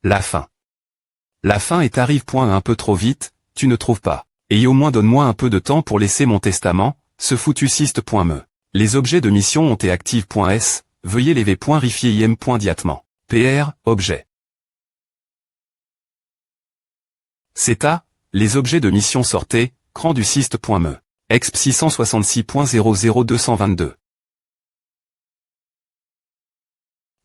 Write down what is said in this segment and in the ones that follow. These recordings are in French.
La fin. La fin et t'arrive point un peu trop vite, tu ne trouves pas. Et au moins donne-moi un peu de temps pour laisser mon testament, ce foutuciste.me. Les objets de mission ont été active.s, veuillez les v.rifier im.diatement. PR, objet. CETA, les objets de mission sortez, cran du syst.me. exp 666.00222.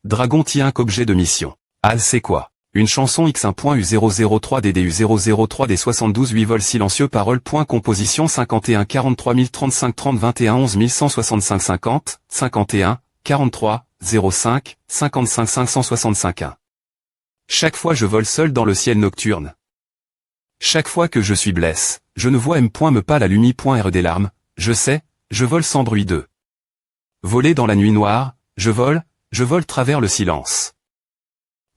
Dragon Tienk objet de mission. Al c'est quoi? Une chanson X1.U003DDU003D72 8 vols silencieux parole. Composition 51 43 035 30 21 11 165 50 51 43 05 55 565 1. Chaque fois je vole seul dans le ciel nocturne. Chaque fois que je suis blesse, je ne vois me pas la lumi.r des larmes, je sais, je vole sans bruit 2. Voler dans la nuit noire, je vole travers le silence.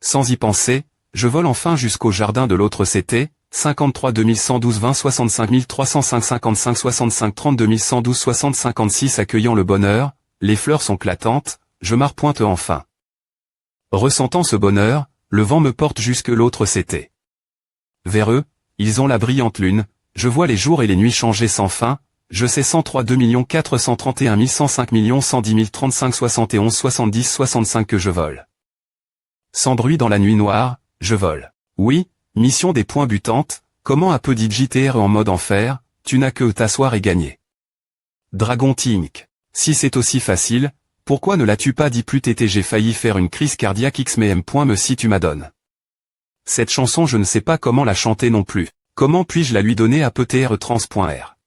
Sans y penser, je vole enfin jusqu'au jardin de l'autre CT, 53 2112 20 65 305 55 65 32 112 60 56 accueillant le bonheur, les fleurs sont clattantes, je m'arpointe enfin. Ressentant ce bonheur, le vent me porte jusque l'autre CT. Vers eux, ils ont la brillante lune, je vois les jours et les nuits changer sans fin, je sais 103 2 431 105 110 035 71 70 65 que je vole. Sans bruit dans la nuit noire, je vole. Oui, mission des points butantes, comment un peu digiter en mode enfer, tu n'as que t'asseoir et gagner. Dragon Tienk. Si c'est aussi facile, pourquoi ne l'as-tu pas dit plus tôt? J'ai failli faire une crise cardiaque x mais me si tu m'adonnes. Cette chanson je ne sais pas comment la chanter non plus. Comment puis-je la lui donner à trans.r?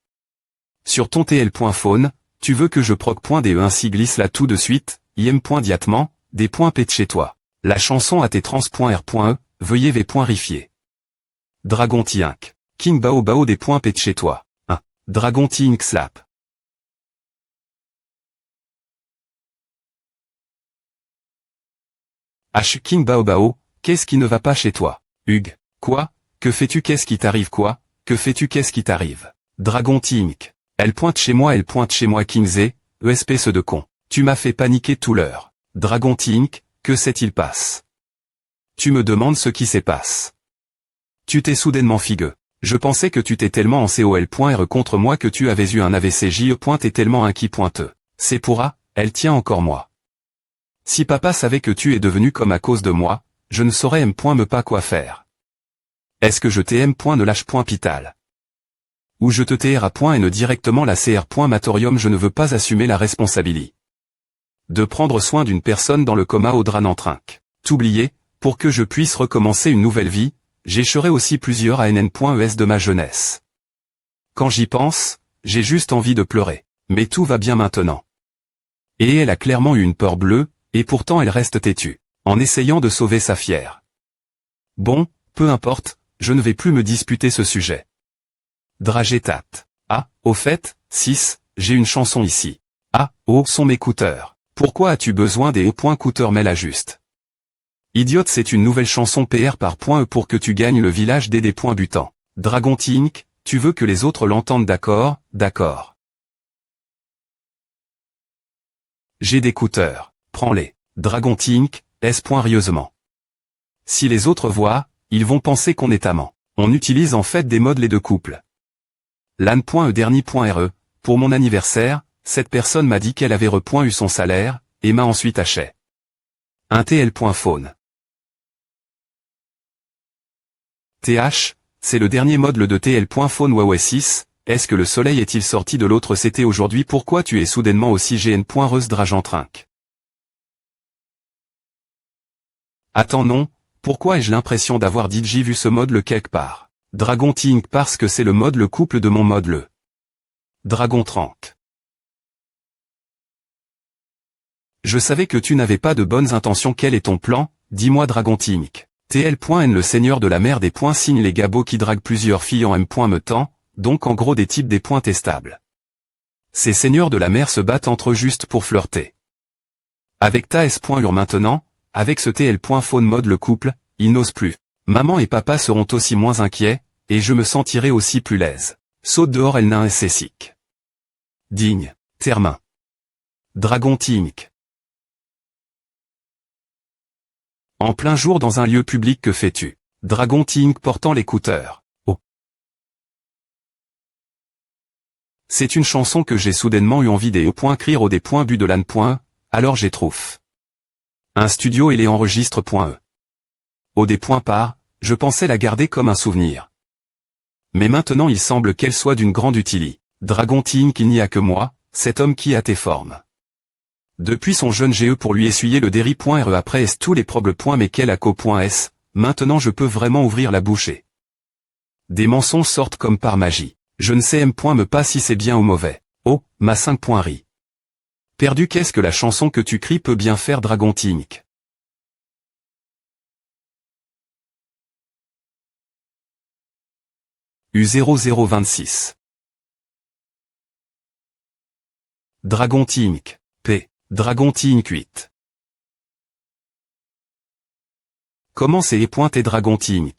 Sur ton tl.phone, tu veux que je proc.de ainsi glisse là tout de suite, im.diatement, des points p de chez toi. La chanson à trans.r.e, veuillez v.rifier. Dragon Tienk. King Bao Bao des points p de chez toi. 1. Dragon Tienk slap. H. King Bao Bao, qu'est-ce qui ne va pas chez toi? Hugues. Quoi? Que fais-tu? Qu'est-ce qui t'arrive? Quoi? Que fais-tu? Qu'est-ce qui t'arrive? Dragon Tienk. Elle pointe chez moi Kingzé, espèce de con. Tu m'as fait paniquer tout l'heure. Dragon Tienk, que s'est-il passe? Tu me demandes ce qui s'est passe. Tu t'es soudainement figueux. Je pensais que tu t'es tellement en col.r contre moi que tu avais eu un AVC JE. Et tellement inquiet. C'est pourra, elle tient encore moi. Si papa savait que tu es devenu comme à cause de moi, je ne saurais me pas quoi faire. Est-ce que je t'ai ne lâche pital? Ou je te TR à point et ne directement la CR. Matorium je ne veux pas assumer la responsabilité de prendre soin d'une personne dans le coma au drap en trinque. T'oublier, pour que je puisse recommencer une nouvelle vie, j'écherai aussi plusieurs ANN.ES de ma jeunesse. Quand j'y pense, j'ai juste envie de pleurer. Mais tout va bien maintenant. Et elle a clairement eu une peur bleue, et pourtant elle reste têtue, en essayant de sauver sa fière. Bon, peu importe, je ne vais plus me disputer ce sujet. Dragétat. Ah, au fait, 6, j'ai une chanson ici. Ah, oh, sont mes couteurs. Pourquoi as-tu besoin des couteurs mais la juste? Idiote, c'est une nouvelle chanson PR par .e pour que tu gagnes le village des butants. Dragon Tienk, tu veux que les autres l'entendent? D'accord, d'accord. J'ai des couteurs, prends-les. Dragon Tienk, rieusement. Si les autres voient, ils vont penser qu'on est amants. On utilise en fait des modelets de couple. Lan.e pour mon anniversaire, cette personne m'a dit qu'elle avait eu son salaire, et m'a ensuite acheté un tl.phone. TH, c'est le dernier modèle de tl.phone Huawei 6, est-ce que le soleil est-il sorti de l'autre CT aujourd'hui? Pourquoi tu es soudainement aussi gn.reuse dragentrinque? Attends non, pourquoi ai-je l'impression d'avoir DJ vu ce modèle quelque part? Dragon Tienk parce que c'est le mode le couple de mon mode le Dragon Trank. Je savais que tu n'avais pas de bonnes intentions. Quel est ton plan? Dis-moi Dragon Tienk. TL.N le seigneur de la mer des points signe les gabots qui draguent plusieurs filles en me temps, donc en gros des types des points testables. Ces seigneurs de la mer se battent entre eux juste pour flirter. Avec ta S.Ur maintenant, avec ce TL.Phone mode le couple, ils n'osent plus. Maman et papa seront aussi moins inquiets, et je me sentirai aussi plus l'aise. Saute dehors elle nain et sessic. Digne. Termin. Dragon Tienk. En plein jour dans un lieu public, que fais-tu? Dragon Ting portant l'écouteur. Oh. C'est une chanson que j'ai soudainement eu envie d'écrire au début de l'an. Alors j'ai trouvé un studio et les enregistre.e. Au départ, je pensais la garder comme un souvenir. Mais maintenant il semble qu'elle soit d'une grande utilité. Dragon Ting, qu'il n'y a que moi, cet homme qui a tes formes. Depuis son jeune GE pour lui essuyer le derry.re après S tous les problèmes mais quel aco.s, maintenant je peux vraiment ouvrir la bouche et des mensonges sortent comme par magie. Je ne sais me pas si c'est bien ou mauvais. Oh, ma 5.ri. Perdu, qu'est-ce que la chanson que tu cries peut bien faire, Dragon Ting? U0026. Dragon Ting. P. Dragon Ting 8. Comment c'est pointé Dragon Ting?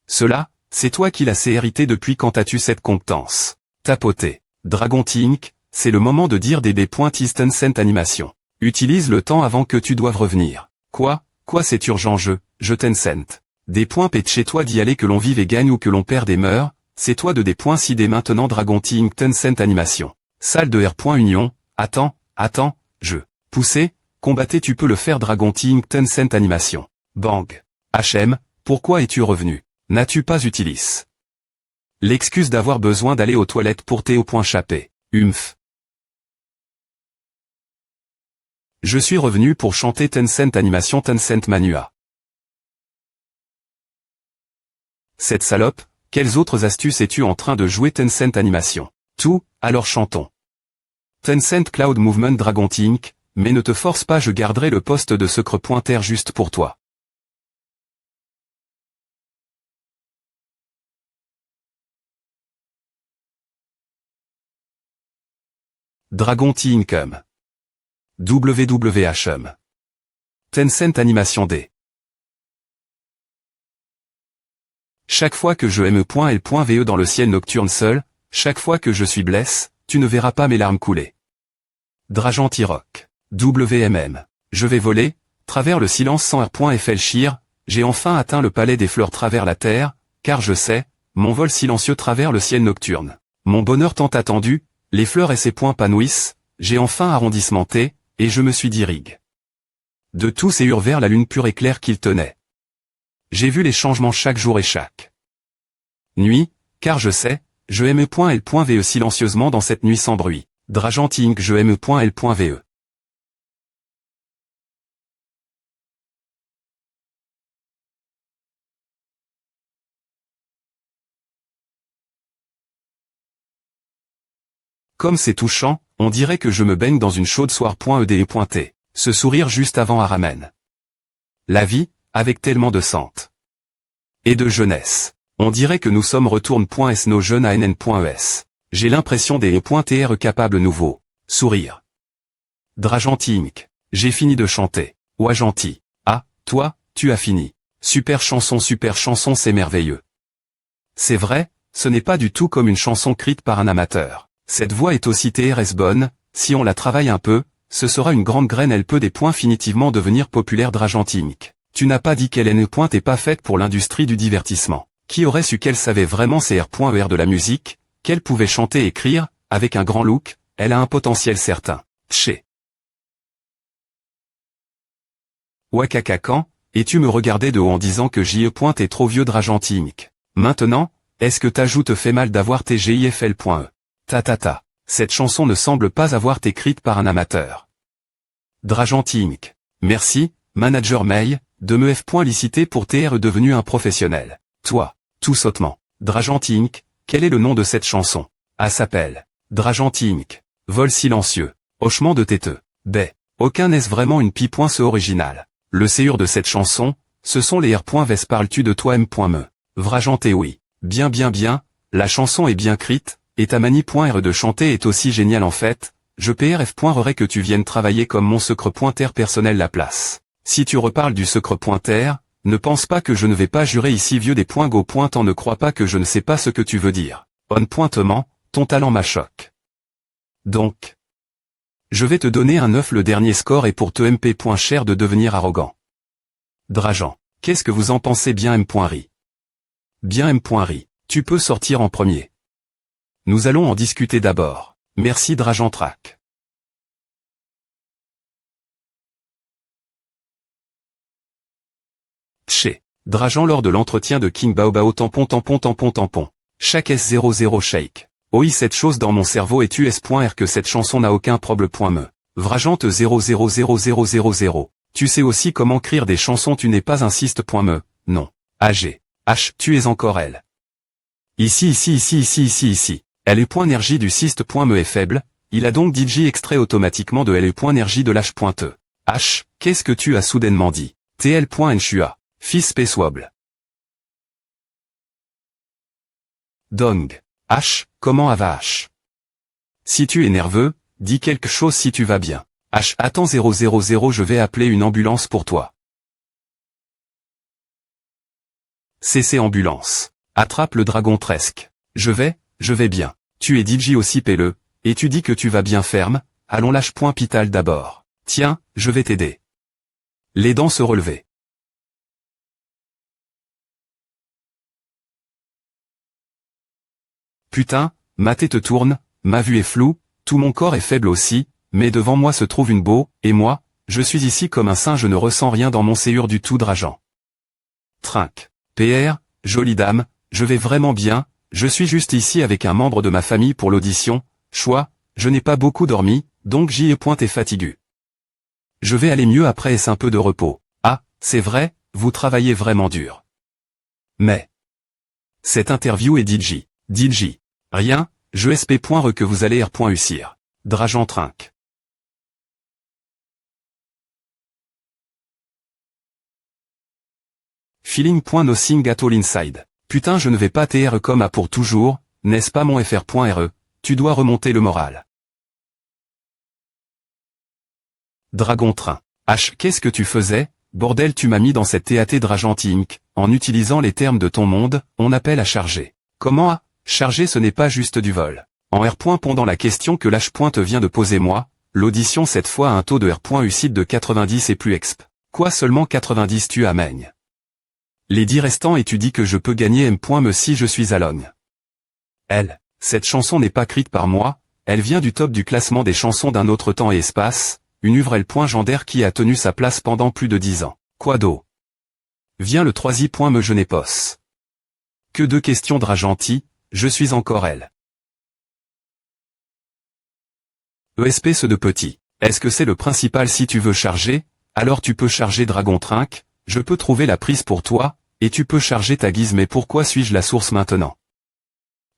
Cela, c'est toi qui l'as hérité depuis quand as-tu cette compétence? Tapoter. Dragon Ting, c'est le moment de dire des Tencent Animation. Utilise le temps avant que tu doives revenir. Quoi c'est urgent je Tencent. Des points pète chez toi d'y aller que l'on vive et gagne ou que l'on perd des meurs, c'est toi de des points si dès maintenant Dragon Ting Tencent Animation. Salle de R.Union, attends, je. Pousser, combattre tu peux le faire Dragon Ting Tencent Animation. Bang. HM, pourquoi es-tu revenu? N'as-tu pas utilisé l'excuse d'avoir besoin d'aller aux toilettes pour Théo.chaper. Humph. Je suis revenu pour chanter Tencent Animation Tencent Manua. Cette salope, quelles autres astuces es-tu en train de jouer Tencent Animation? Tout, alors chantons. Tencent Cloud Movement Dragon Ting, mais ne te force pas, je garderai le poste de secret.r juste pour toi. Dragon Ting comme WWHM. Tencent Animation D. Chaque fois que je me.l.ve dans le ciel nocturne seul, chaque fois que je suis blesse, tu ne verras pas mes larmes couler. Dragon T-Rock. WMM. Je vais voler, travers le silence sans R.fl Shir, j'ai enfin atteint le palais des fleurs travers la terre, car je sais, mon vol silencieux travers le ciel nocturne. Mon bonheur tant attendu, les fleurs et ses points panouissent, j'ai enfin arrondissementé, et je me suis dirigué. De tous et vers la lune pure et claire qu'il tenait. J'ai vu les changements chaque jour et chaque nuit, car je sais, je me.l.ve silencieusement dans cette nuit sans bruit. Dragon Ting je me.l.ve. Comme c'est touchant, on dirait que je me baigne dans une chaude soirée.ed.t. Ce sourire juste avant à ramène la vie, avec tellement de sente et de jeunesse. On dirait que nous sommes retourne.s nos jeunes à nn.es. J'ai l'impression des .tr capables nouveaux. Sourire. Dragon Ting. J'ai fini de chanter. Ouah gentil. Ah, toi, tu as fini. Super chanson, c'est merveilleux. C'est vrai, ce n'est pas du tout comme une chanson écrite par un amateur. Cette voix est aussi TRS bonne, si on la travaille un peu, ce sera une grande graine, elle peut définitivement devenir populaire. Dragon Ting. Tu n'as pas dit qu'elle n'est pas faite pour l'industrie du divertissement. Qui aurait su qu'elle savait vraiment ses R.R de la musique, qu'elle pouvait chanter et écrire, avec un grand look, elle a un potentiel certain. Tché. Wakakakan, et tu me regardais de haut en disant que J.E. est trop vieux. Dragon Ting. Maintenant, est-ce que t'ajoutes te fait mal d'avoir tes GIFL.e? Ta. Cette chanson ne semble pas avoir été écrite par un amateur. Dragon Ting. Merci, Manager May, de me f.liciter pour TR devenu un professionnel. Toi, tout sautement. Dragon Ting, quel est le nom de cette chanson? Ah, s'appelle Dragon Ting. Vol silencieux. Hochement de têteux. Aucun n'est-ce vraiment une pi.ce original. Le séur de cette chanson, ce sont les R.Ves parles-tu de toi m.me. Vrajanté oui. Bien, la chanson est bien écrite, et ta manie.r de chanter est aussi géniale en fait, je prf.rerais que tu viennes travailler comme mon secret.r personnel la place. Si tu reparles du secret.r, ne pense pas que je ne vais pas jurer ici vieux des points go pointant, ne crois pas que je ne sais pas ce que tu veux dire. On pointement, ton talent m'achoque. Donc, Je vais te donner un 9 le dernier score et pour te MP.cher de devenir arrogant. Drajan. Qu'est-ce que vous en pensez bien M.ri? Bien M.ri. Tu peux sortir en premier. Nous allons en discuter d'abord. Merci Drajan Track. Chez Drajan lors de l'entretien de King Baobao tampon. Chaque S00 shake. Oui cette chose dans mon cerveau est US.R que cette chanson n'a aucun problème. Vrajante 000000. Tu sais aussi comment écrire des chansons tu n'es pas un cyste.me. Non. AG. H. Tu es encore elle. Ici. LE.énergie du cyste.me est faible, il a donc DJ extrait automatiquement de LE.énergie de l'H.E. H. Qu'est-ce que tu as soudainement dit? TL.Nchua. Fils Peswable. Dong. H. Comment va H? Si tu es nerveux, dis quelque chose si tu vas bien. H. Attends 000 je vais appeler une ambulance pour toi. CC ambulance. Attrape le dragon tresque. Je vais bien. Tu es DJ aussi pelleux, et tu dis que tu vas bien ferme, allons lâche point pital d'abord. Tiens, je vais t'aider. Les dents se relever. Putain, ma tête tourne, ma vue est floue, tout mon corps est faible aussi, mais devant moi se trouve une beau, et moi, je suis ici comme un saint je ne ressens rien dans mon séhur du tout Drajan. Trinque. PR, jolie dame, je vais vraiment bien, je suis juste ici avec un membre de ma famille pour l'audition, choix, je n'ai pas beaucoup dormi, donc j'y ai pointé fatigué. Je vais aller mieux après est-ce un peu de repos. Ah, c'est vrai, vous travaillez vraiment dur. Mais. Cette interview est DJ. Rien, je sp.re que vous allez r.ucir. Drajan Trinque. Feeling.nothing at all inside. Putain je ne vais pas tr comme à pour toujours, n'est-ce pas mon fr.re, tu dois remonter le moral. Dragon Train. H. Qu'est-ce que tu faisais, bordel tu m'as mis dans cette TAT Drajanti Inc., en utilisant les termes de ton monde, on appelle à charger. Comment à charger ce n'est pas juste du vol. En R. Pendant la question que l'H. te vient de poser moi, l'audition cette fois a un taux de R.ucide de 90 et plus exp. Quoi seulement 90 tu amènes. Les 10 restants et tu dis que je peux gagner M.me si je suis à Logne. Cette chanson n'est pas écrite par moi, elle vient du top du classement des chansons d'un autre temps et espace, une œuvre L.Gendaire qui a tenu sa place pendant plus de 10 ans. Quoi d'eau? Vient le 3i.me je n'ai posse. Que de questions Drajanti, je suis encore elle. ESP ce de petit. Est-ce que c'est le principal si tu veux charger? Alors tu peux charger Dragon Trinque, je peux trouver la prise pour toi, et tu peux charger ta guise mais pourquoi suis-je la source maintenant?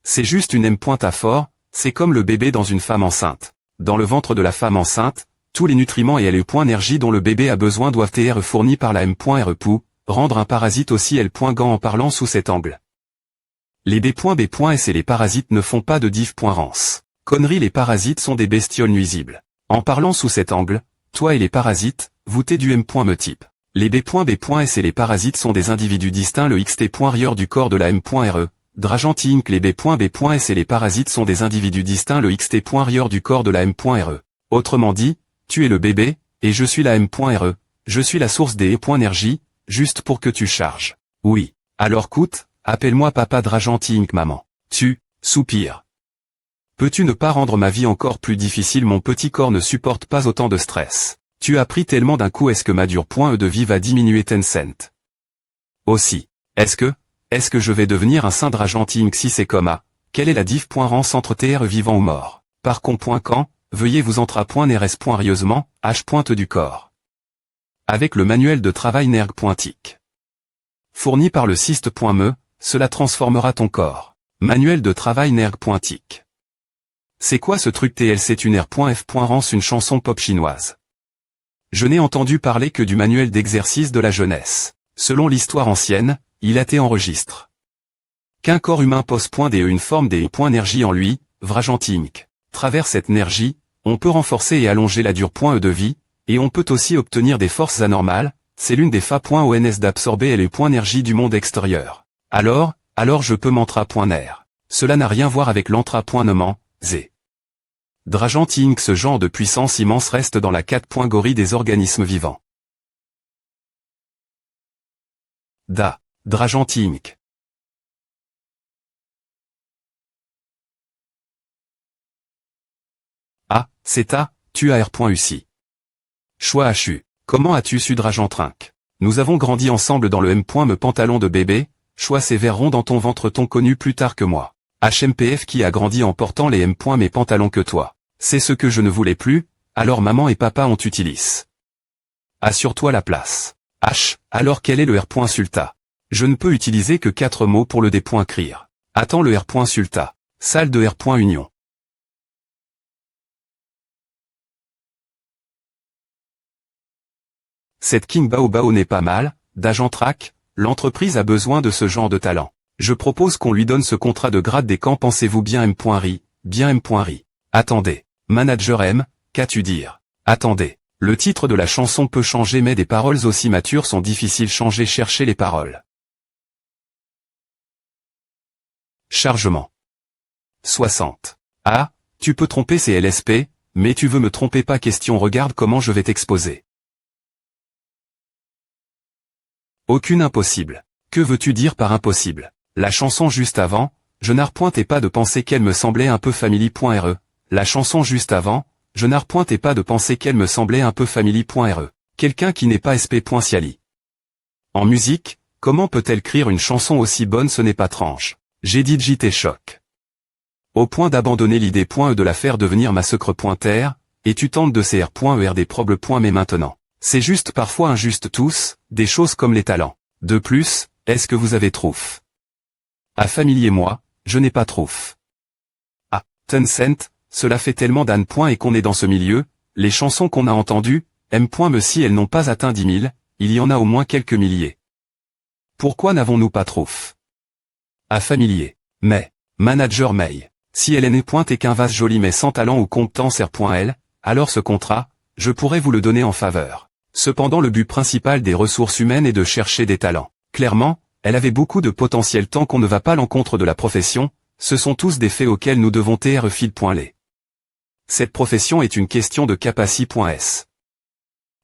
C'est juste une M. à fort, c'est comme le bébé dans une femme enceinte. Dans le ventre de la femme enceinte, tous les nutriments et LE.énergie dont le bébé a besoin doivent être fournis par la M.re pou, rendre un parasite aussi L.gant en parlant sous cet angle. Les B.B.S et les parasites ne font pas de div.rance. Connerie les parasites sont des bestioles nuisibles. En parlant sous cet angle, toi et les parasites, vous t'es du M.me type. Les B.B.S et les parasites sont des individus distincts le xt.rieur du corps de la M.re. Drajanti Inc. Les B.B.S et les parasites sont des individus distincts le xt.rieur du corps de la M.re. Autrement dit, tu es le bébé, et je suis la M.re. Je suis la source des E.énergie, juste pour que tu charges. Oui. Alors coûte, appelle-moi papa Drajanti Inc. Maman. Tu, soupire. Peux-tu ne pas rendre ma vie encore plus difficile? Mon petit corps ne supporte pas autant de stress. Tu as pris tellement d'un coup est-ce que ma dure.e de vie va diminuer Tencent? Aussi. Est-ce que je vais devenir un saint Drajanti Inc. Si c'est comme A? Quelle est la div.rance entre TR vivant ou mort? Par con.quand, veuillez vous entra.nrs.rieusement, H. du corps. Avec le manuel de travail nerg.tic. Fourni par le cyste.me, cela transformera ton corps. Manuel de travail nerg.tic. C'est quoi ce truc TL? C'est une R.F.rance une chanson pop chinoise. Je n'ai entendu parler que du manuel d'exercice de la jeunesse. Selon l'histoire ancienne, il a été enregistre. Qu'un corps humain pose .de une forme des énergie en lui, Vrajanti Inc. Travers cette énergie, on peut renforcer et allonger la dure.e de vie, et on peut aussi obtenir des forces anormales, c'est l'une des fa.ons d'absorber les énergie du monde extérieur. Alors je peux mantra.ner. Cela n'a rien à voir avec l'entra.nement, Z. Drajanti Inc. Ce genre de puissance immense reste dans la catégorie des organismes vivants. Drajanti Inc. C'est tu as R.UCI. Choix HU. Comment as-tu su Drajantrinck? Nous avons grandi ensemble dans le me pantalon de bébé, choix ces verres ronds dans ton ventre t'ont connu plus tard que moi. HMPF qui a grandi en portant les mes pantalons que toi. C'est ce que je ne voulais plus, alors maman et papa ont utilisé. Assure-toi la place. Alors quel est le R.Sulta? Je ne peux utiliser que 4 mots pour le D.Crier. Attends le R.Sulta. Salle de R.Union. Cette King Bao n'est pas mal, Drajantrinck, l'entreprise a besoin de ce genre de talent. Je propose qu'on lui donne ce contrat de grade des camps. Pensez-vous bien M.Ri, bien M.Ri. Attendez, manager M, qu'as-tu dire? Attendez, le titre de la chanson peut changer mais des paroles aussi matures sont difficiles changer. Cherchez les paroles. Chargement. 60. Tu peux tromper c'est LSP, mais tu veux me tromper pas question regarde comment je vais t'exposer. Aucune impossible. Que veux-tu dire par impossible? La chanson juste avant, je n'arpointais pas de penser qu'elle me semblait un peu family.re. La chanson juste avant, je n'arpointais pas de penser qu'elle me semblait un peu family.re. Quelqu'un qui n'est pas sp.ciali. En musique, comment peut-elle écrire une chanson aussi bonne? Ce n'est pas tranche. J'ai dit JT choc. Au point d'abandonner l'idée.e de la faire devenir ma secre.terre, et tu tentes de cr.er des problèmes. Mais maintenant. C'est juste parfois injuste tous, des choses comme les talents. De plus, est-ce que vous avez trouf? Familier moi, je n'ai pas trouf. Tencent, cela fait tellement d'âne. Et qu'on est dans ce milieu, les chansons qu'on a entendues, me si elles n'ont pas atteint 10 000, il y en a au moins quelques milliers. Pourquoi n'avons-nous pas trouf? Familier. Mais, manager May, si elle n'est et qu'un vase joli mais sans talent ou compétence R.L, alors ce contrat, je pourrais vous le donner en faveur. Cependant le but principal des ressources humaines est de chercher des talents. Clairement, elle avait beaucoup de potentiel tant qu'on ne va pas à l'encontre de la profession, ce sont tous des faits auxquels nous devons fil.les. Cette profession est une question de capacité.s.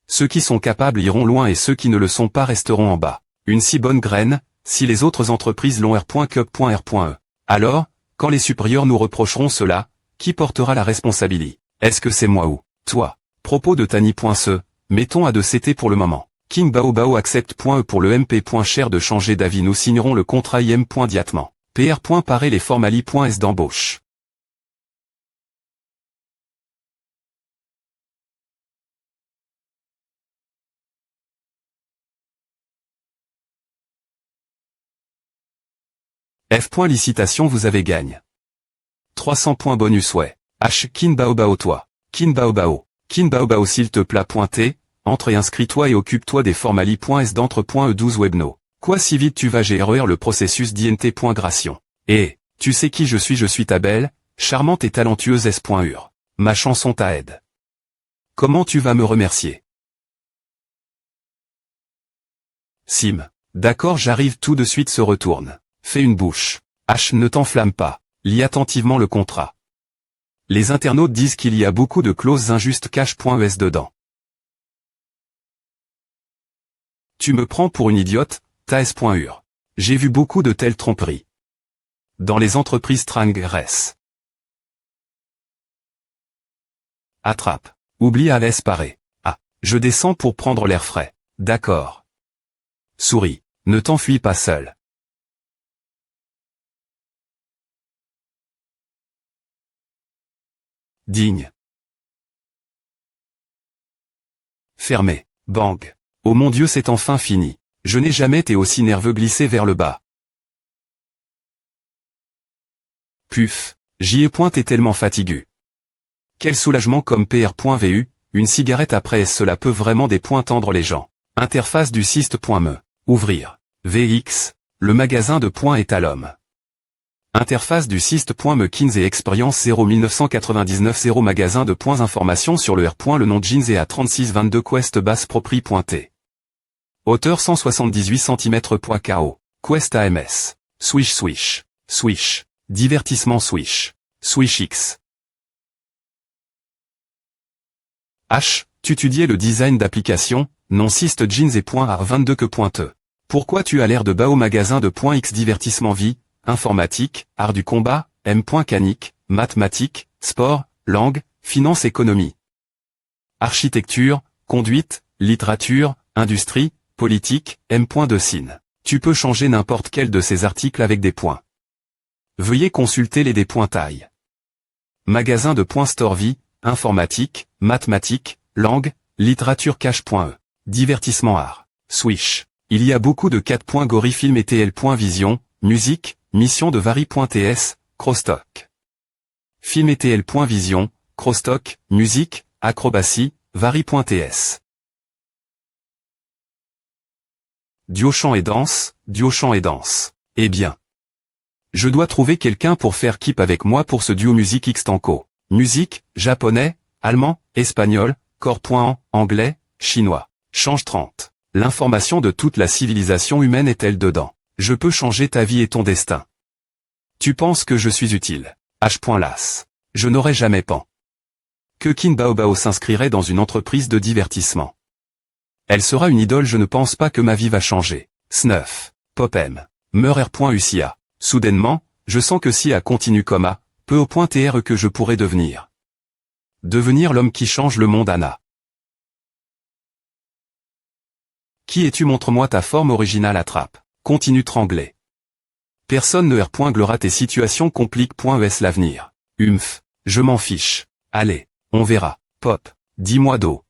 Ceux qui sont capables iront loin et ceux qui ne le sont pas resteront en bas. Une si bonne graine, si les autres entreprises l'ont R.Cup.R.E. Alors, quand les supérieurs nous reprocheront cela, qui portera la responsabilité? Est-ce que c'est moi ou toi? Propos de Tani.se. Mettons à 2CT pour le moment. King Bao accepte.e pour le MP. Cher de changer d'avis. Nous signerons le contrat IM. Diatement. PR. Parer les formali.s d'embauche. F. Licitation vous avez gagne. 300 points bonus ouais. Kin Bao toi. Kin Bao. Kin Bao s'il te plaît. T. Entre et inscris-toi et occupe-toi des formali.s d'entre.e12 webno. Quoi si vite tu vas gérer le processus d'INT.gration. Tu sais qui je suis ta belle, charmante et talentueuse S.ur. Ma chanson t'aide. Comment tu vas me remercier? Sim. D'accord j'arrive tout de suite se retourne. Fais une bouche. Ne t'enflamme pas. Lis attentivement le contrat. Les internautes disent qu'il y a beaucoup de clauses injustes cash.es dedans. Tu me prends pour une idiote, ta S.ur. J'ai vu beaucoup de telles tromperies. Dans les entreprises Trangres. Attrape. Oublie à laisse parer. Je descends pour prendre l'air frais. D'accord. Souris. Ne t'enfuis pas seul. Digne. Fermé. Bang. Oh mon Dieu c'est enfin fini. Je n'ai jamais été aussi nerveux glissé vers le bas. Puf. J'y ai pointé tellement fatigué. Quel soulagement comme PR.vu, une cigarette après cela peut vraiment des points tendre les gens. Interface du Syst.me. Ouvrir. VX. Le magasin de points est à l'homme. Interface du Syst.me Kinsey Experience 0 1999 0 magasin de points information sur le R. Le nom Jinsey à 3622 Quest Basse Propri.t. Hauteur 178 cm. KO. Quest AMS. Swish. Divertissement Swish. Swish X. H. Tu étudiais le design d'application, non siste jeans et art 22 que pointeux. Pourquoi tu as l'air de bas au magasin de X divertissement vie, informatique, art du combat, M. Canique, mathématiques, sport, langue, finance économie. Architecture, conduite, littérature, industrie, politique, M. de Cine. Tu peux changer n'importe quel de ces articles avec des points. Veuillez consulter les dépointailles. Magasin de store vie, informatique, mathématiques, langue, littérature cache.e. Divertissement art. Swish. Il y a beaucoup de 4. Gori film et TL. Vision, musique, mission de Vari.ts, Crostock. Film et TL. Vision, Crostock, musique, acrobatie, Vari.ts. Duo chant et danse, duo chant et danse. Eh bien. Je dois trouver quelqu'un pour faire keep avec moi pour ce duo musique Xtanko. Musique, japonais, allemand, espagnol, corps.en, anglais, chinois. Change 30. L'information de toute la civilisation humaine est-elle dedans? Je peux changer ta vie et ton destin. Tu penses que je suis utile? H.las. Je n'aurais jamais pen. Que Kin Baobao s'inscrirait dans une entreprise de divertissement. Elle sera une idole, je ne pense pas que ma vie va changer. Snuff. Popem. Meurer.ucia. Soudainement, je sens que si A continue comme A, peu au point TR que je pourrais devenir. Devenir l'homme qui change le monde Anna. Qui es-tu? Montre-moi ta forme originale attrape. Continue trembler. Personne ne R.glera tes situations compliques.es l'avenir. Je m'en fiche. Allez, on verra. Pop. Dis-moi d'eau.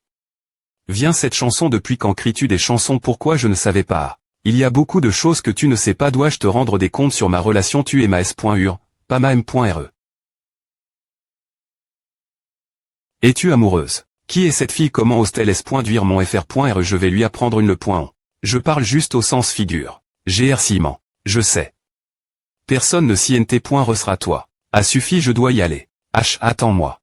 Viens cette chanson depuis quand cries-tu des chansons? Pourquoi je ne savais pas? Il y a beaucoup de choses que tu ne sais pas. Dois-je te rendre des comptes sur ma relation? Tu es ma S.ur, pas ma M.re. Es-tu amoureuse? Qui est cette fille? Comment ose-t-elle S.duire mon FR.re? Je vais lui apprendre le point on. Je parle juste au sens figure. GR ciment. Je sais. Personne ne s'y nt.resera toi. A suffi, je dois y aller. H. Attends-moi.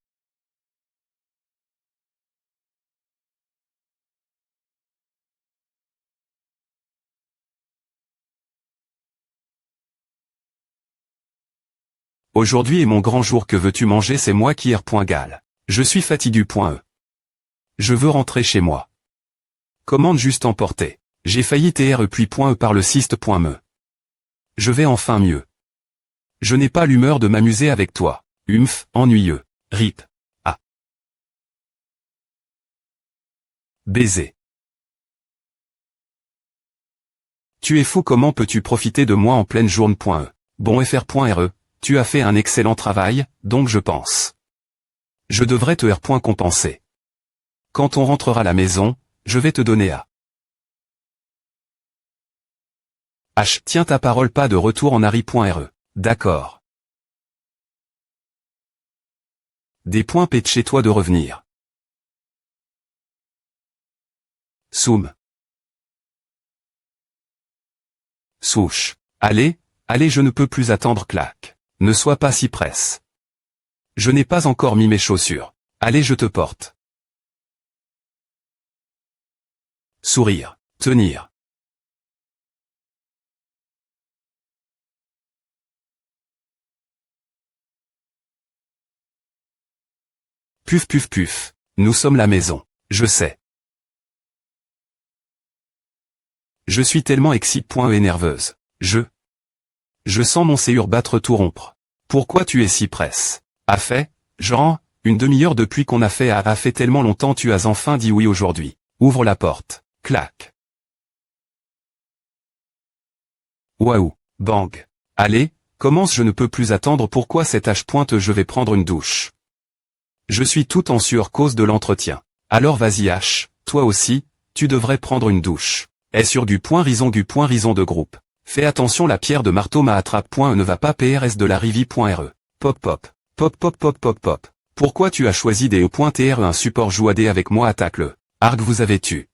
Aujourd'hui est mon grand jour, que veux-tu manger? C'est moi qui R.gal. Je suis fatigué.e. Je veux rentrer chez moi. Commande juste emporter. J'ai failli TR puis.e par le cyste.me. Je vais enfin mieux. Je n'ai pas l'humeur de m'amuser avec toi. Ennuyeux. RIP. Ah. Baiser. Tu es fou, comment peux-tu profiter de moi en pleine journée.e. Bon FR.re. Tu as fait un excellent travail, donc je pense. Je devrais te compenser. Quand on rentrera à la maison, je vais te donner A. H. Tiens ta parole, pas de retour en Harry.re. D'accord. Des points P de chez toi de revenir. Soum. Souche. Allez, allez, je ne peux plus attendre, claque. Ne sois pas si presse. Je n'ai pas encore mis mes chaussures. Allez, je te porte. Sourire. Tenir. Puf puf puf. Nous sommes la maison. Je sais. Je suis tellement excité.e nerveuse. Je sens mon séur battre tout rompre. Pourquoi tu es si presse? A fait, Jean, une demi-heure depuis qu'on a fait a fait tellement longtemps, tu as enfin dit oui aujourd'hui. Ouvre la porte. Clac. Waouh. Bang. Allez, commence, je ne peux plus attendre. Pourquoi cette H. Je vais prendre une douche. Je suis tout en sueur cause de l'entretien. Alors vas-y H, toi aussi, tu devrais prendre une douche. Est sur rison de groupe. Fais attention, la pierre de marteau m'a attrape. Ne va pas PRS de la rivi.re. Pop pop. Pop pop pop pop pop. Pourquoi tu as choisi des E.TR? Un support joue AD avec moi, attaque-le. Arg, vous avez tu.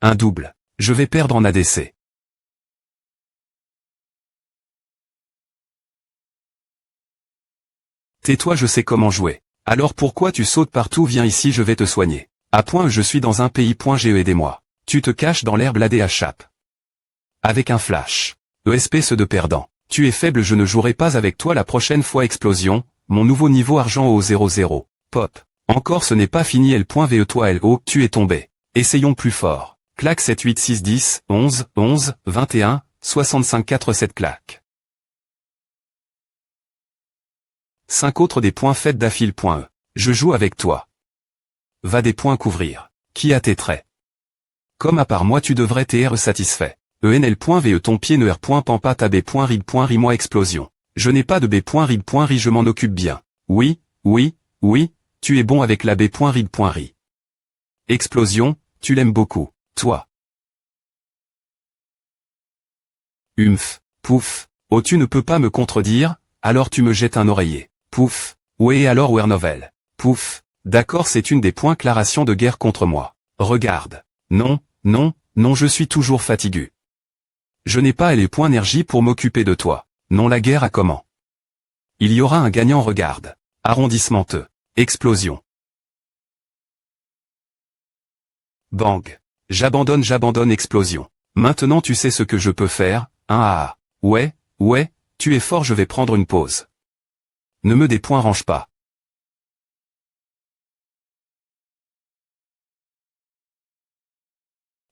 Un double. Je vais perdre en ADC. Tais-toi, je sais comment jouer. Alors pourquoi tu sautes partout? Viens ici, je vais te soigner. A point, je suis dans un pays.ge, aidez-moi. Tu te caches dans l'herbe, l'AD échappe. Avec un flash. ESP de perdant. Tu es faible, je ne jouerai pas avec toi la prochaine fois. Explosion, mon nouveau niveau argent au 00. Pop. Encore ce n'est pas fini L.VE toi L.O. Tu es tombé. Essayons plus fort. Clac 7 8 6 10 11 11 21 65 4 7 clac. 5 autres des points faits d'affile.e. Je joue avec toi. Va des points couvrir. Qui a tes traits? Comme à part moi tu devrais t'être satisfait. ENL.VE ton pied ne r.pampa ta b.rid.ri moi explosion. Je n'ai pas de b.rid.ri je m'en occupe bien. Oui, oui, oui, tu es bon avec la b.rid.ri. Explosion, tu l'aimes beaucoup, toi. Pouf, oh tu ne peux pas me contredire, alors tu me jettes un oreiller. Pouf, ouais alors where novel. Pouf, d'accord c'est une des déclarations de guerre contre moi. Regarde. Non, non, non je suis toujours fatigué. Je n'ai pas les points énergie pour m'occuper de toi. Non la guerre a comment? Il y aura un gagnant regarde. Arrondissement E. Explosion. Bang. J'abandonne explosion. Maintenant tu sais ce que je peux faire, hein ah. Ouais, tu es fort je vais prendre une pause. Ne me des points range pas.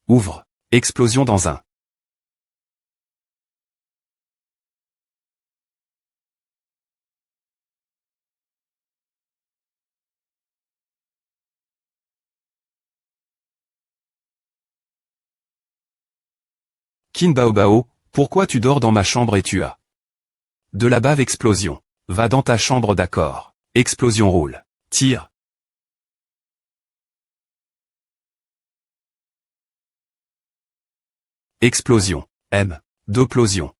Ouvre. Explosion dans un. Kin Baobao, pourquoi tu dors dans ma chambre et tu as de la bave explosion. Va dans ta chambre d'accord. Explosion roule. Tire. Explosion. M. D'oplosion.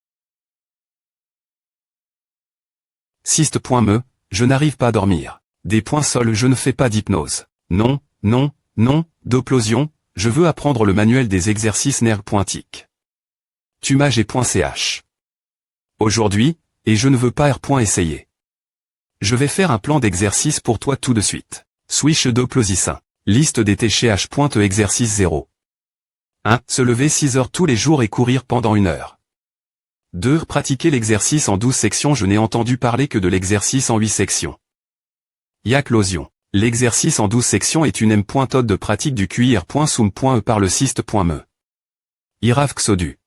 Cyste.me, je n'arrive pas à dormir. Des points sols je ne fais pas d'hypnose. Non, non, non, d'oplosion, je veux apprendre le manuel des exercices nerf.tic. Tumage.ch. Aujourd'hui, et je ne veux pas essayer. Je vais faire un plan d'exercice pour toi tout de suite. Swish d'oplosis1. Liste des TCH. Exercice 0. 1. Se lever 6 heures tous les jours et courir pendant 1 heure. 2. Pratiquer l'exercice en 12 sections. Je n'ai entendu parler que de l'exercice en 8 sections. Yaclosion. L'exercice en 12 sections est une M.tode de pratique du QIR.soum.e par le cyste.me. Iravxodu.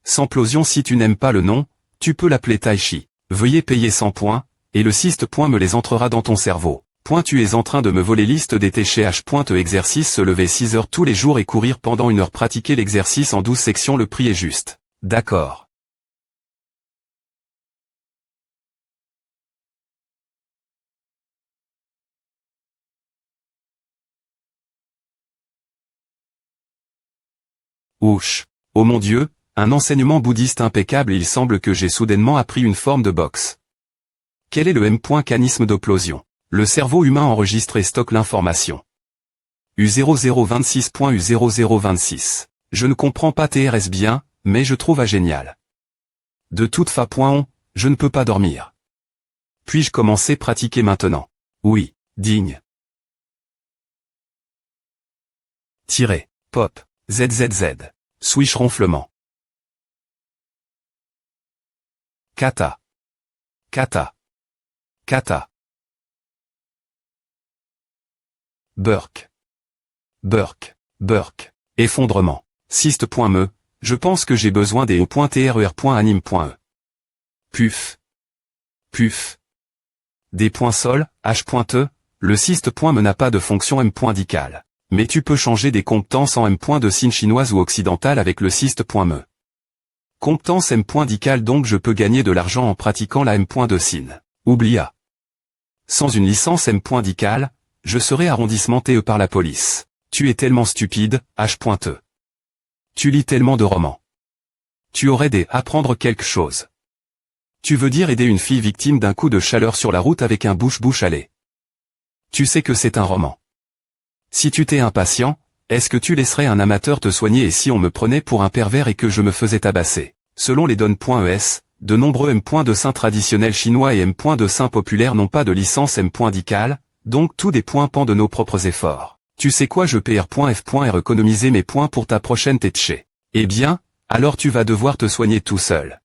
Samplosion. Si tu n'aimes pas le nom, tu peux l'appeler Tai Chi. Veuillez payer 100 points, et le cyste.me les entrera dans ton cerveau. Tu es en train de me voler liste des TCH. Exercice se lever 6 heures tous les jours et courir pendant 1 heure. Pratiquer l'exercice en 12 sections. Le prix est juste. D'accord. Ouch. Oh mon Dieu, un enseignement bouddhiste impeccable et il semble que j'ai soudainement appris une forme de boxe. Quel est le M.canisme d'oplosion? Le cerveau humain enregistre et stocke l'information. U0026.U0026. Je ne comprends pas TRS bien, mais je trouve génial. De toute façon, je ne peux pas dormir. Puis-je commencer pratiquer maintenant? Oui, digne. Tirer. Pop. ZZZ. Swish ronflement. Kata. Kata. Kata. Burk. Burk. Burk. Effondrement. Cyste.me, je pense que j'ai besoin des E.TRER.anime.e. Puf. Puf. Des points sol, H.E, le cyste.me n'a pas de fonction M.dicale. Mais tu peux changer des compétences en M. de signe chinoise ou occidentale avec le cyste.me. Compétence M.dicale donc je peux gagner de l'argent en pratiquant la M. de signe. Oublia. Sans une licence M.dicale, je serai arrondissement TE par la police. Tu es tellement stupide, H.E. Tu lis tellement de romans. Tu aurais des apprendre quelque chose. Tu veux dire aider une fille victime d'un coup de chaleur sur la route avec un bouche-bouche aller. Tu sais que c'est un roman. Si tu t'es impatient, est-ce que tu laisserais un amateur te soigner et si on me prenait pour un pervers et que je me faisais tabasser? Selon les donnes.es, de nombreux M. de saint traditionnels chinois et M. de saint populaires n'ont pas de licence M.dicale, donc tout dépend de nos propres efforts. Tu sais quoi je PR.F.R économiser mes points pour ta prochaine TCH. Eh bien, alors tu vas devoir te soigner tout seul.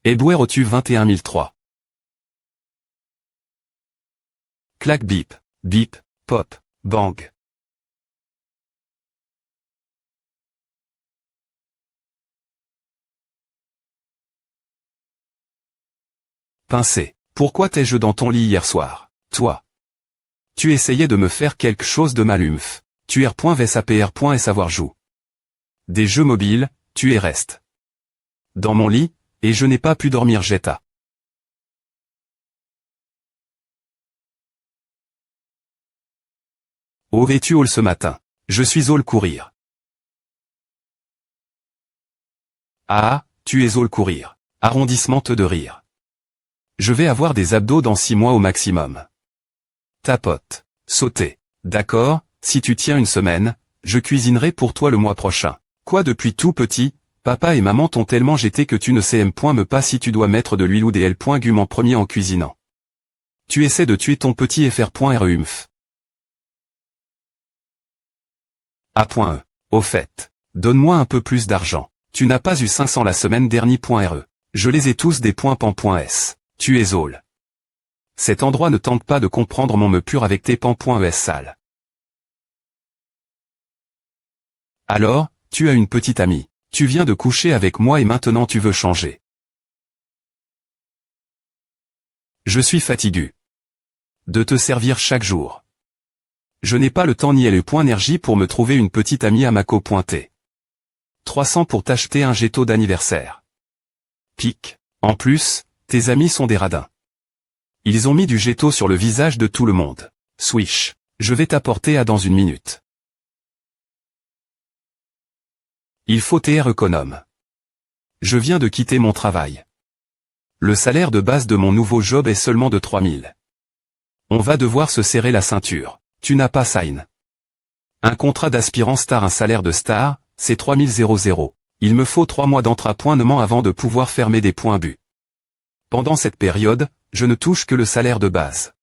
Edouard Otu 21003. Clac bip, bip, pop, bang. Pincé. Pourquoi t'es-je dans ton lit hier soir? Toi. Tu essayais de me faire quelque chose de malumph. Tu r.vsapr. et savoir joue. Des jeux mobiles, tu es reste. Dans mon lit, et je n'ai pas pu dormir jeta. Au vais-tu all ce matin? Je suis all courir. Ah, tu es all courir. Arrondissement te de rire. Je vais avoir des abdos dans 6 mois au maximum. Tapote. Sauter. D'accord, si tu tiens une semaine, je cuisinerai pour toi le mois prochain. Quoi depuis tout petit, papa et maman t'ont tellement jeté que tu ne sais me pas si tu dois mettre de l'huile ou des L.gum en premier en cuisinant. Tu essaies de tuer ton petit et faire .reumf. A.e. Au fait. Donne-moi un peu plus d'argent. Tu n'as pas eu 500 la semaine dernière.re. Je les ai tous des .pan.s. Tu es all. Cet endroit ne tente pas de comprendre mon me pur avec tes pan.es sale. Alors, tu as une petite amie. Tu viens de coucher avec moi et maintenant tu veux changer. Je suis fatigué de te servir chaque jour. Je n'ai pas le temps ni le point énergie pour me trouver une petite amie à ma co-pointée. 300 pour t'acheter un gâteau d'anniversaire. Pique. En plus, tes amis sont des radins. Ils ont mis du gâteau sur le visage de tout le monde. Swish. Je vais t'apporter à dans une minute. Il faut être économe. Je viens de quitter mon travail. Le salaire de base de mon nouveau job est seulement de 3000. On va devoir se serrer la ceinture. Tu n'as pas sign. Un contrat d'aspirant star, un salaire de star, c'est 3000. Il me faut 3 mois d'entrapointement avant de pouvoir fermer des points bu. Pendant cette période, je ne touche que le salaire de base.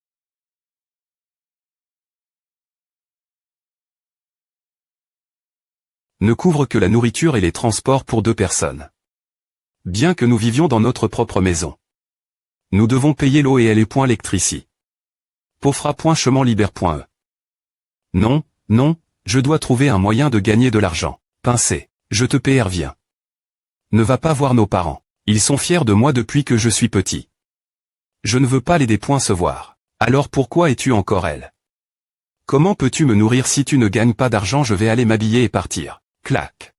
Ne couvre que la nourriture et les transports pour 2 personnes. Bien que nous vivions dans notre propre maison. Nous devons payer l'eau et l'électricité. Pofra.chemin-liber.e. Non, non, je dois trouver un moyen de gagner de l'argent. Pincé. Je te PR viens. Ne va pas voir nos parents. Ils sont fiers de moi depuis que je suis petit. Je ne veux pas les des points se voir. Alors pourquoi es-tu encore elle? Comment peux-tu me nourrir si tu ne gagnes pas d'argent? Je vais aller m'habiller et partir. Clac.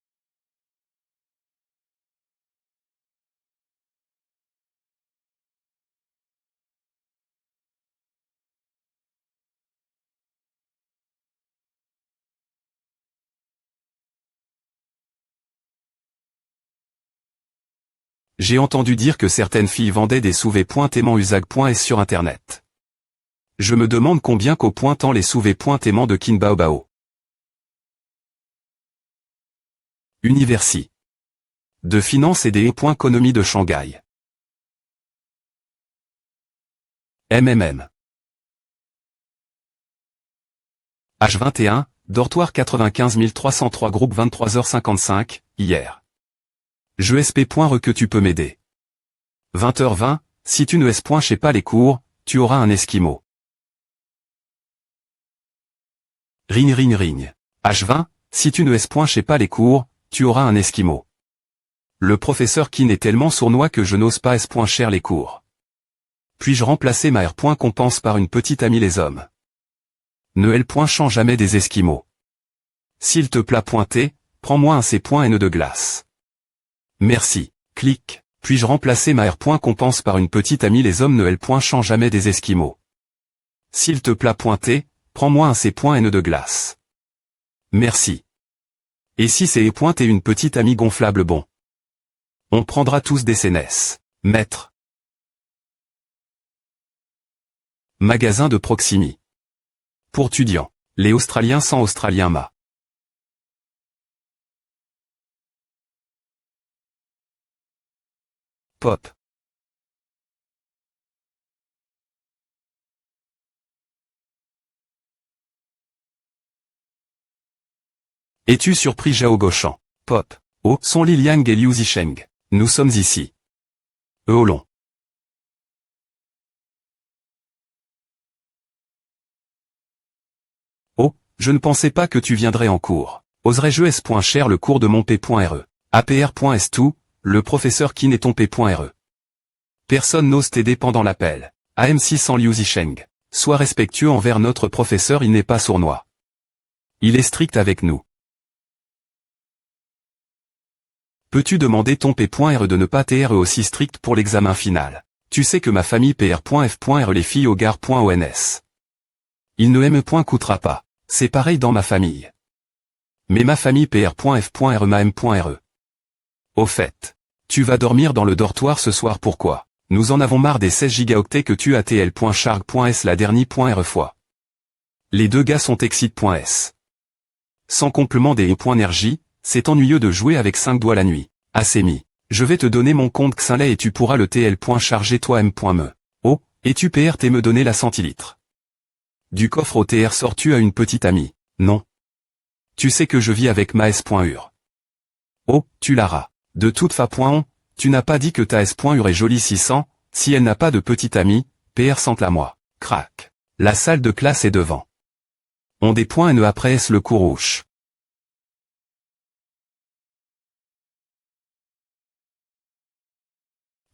J'ai entendu dire que certaines filles vendaient des sous-vêtements usag.s sur internet. Je me demande combien qu'au point tant les sous-vêtements de Kinbaobao. Universi. De finance et des économies de Shanghai. MMM. H21, dortoir 95 303 groupe 23h55, hier. Je sp. Que tu peux m'aider. 20h20, si tu ne chez pas les cours, tu auras un esquimau. Ring ring ring. H20, si tu ne chez pas les cours, tu auras un esquimau. Le professeur Kin est tellement sournois que je n'ose pas cher les cours. Puis-je remplacer ma R. Compense par une petite amie les hommes? Ne L. Change jamais des esquimaux. S'il te plaît pointé, prends-moi un C. N de glace. Merci. Clic. Puis-je remplacer ma R. Compense par une petite amie les hommes? Ne L. Change jamais des esquimaux. S'il te plaît pointé, prends-moi un C. N de glace. Merci. Et si c'est et une petite amie gonflable bon? On prendra tous des CNS. Maître. Magasin de proximité. Pour étudiants. Les Australiens sans Australien ma. Pop. Es-tu surpris Zhao Gauchan? Pop. Oh, sont Liliang et Liu Zisheng. Nous sommes ici. Au long. Oh, je ne pensais pas que tu viendrais en cours. Oserais-je s.cher le cours de mon p.re. apr.s2, le professeur Qin est ton p.re. Personne n'ose t'aider pendant l'appel. AM600 Liu Zisheng. Sois respectueux envers notre professeur, il n'est pas sournois. Il est strict avec nous. Peux-tu demander ton p.re de ne pas être aussi strict pour l'examen final? Tu sais que ma famille pr.f.re les filles au gare.ons. Il ne m. coûtera pas. C'est pareil dans ma famille. Mais ma famille pr.f.re ma m.re. Au fait. Tu vas dormir dans le dortoir ce soir, pourquoi? Nous en avons marre des 16 gigaoctets que tu as tl.charg.s la dernière fois. Les deux gars sont exit.s. Sans complément des e.energie, c'est ennuyeux de jouer avec 5 doigts la nuit. Asemi. Je vais te donner mon compte Xinlay et tu pourras le tl.charger toi m.me. Oh, et tu prt me donner la centilitre. Du coffre au tr sors-tu à une petite amie? Non. Tu sais que je vis avec ma s.ur. Oh, tu l'auras. De toute façon, tu n'as pas dit que ta s.ur est jolie 600, si elle n'a pas de petite amie, pr sente-la moi. Crac. La salle de classe est devant. On des points ne après s le cours rouge.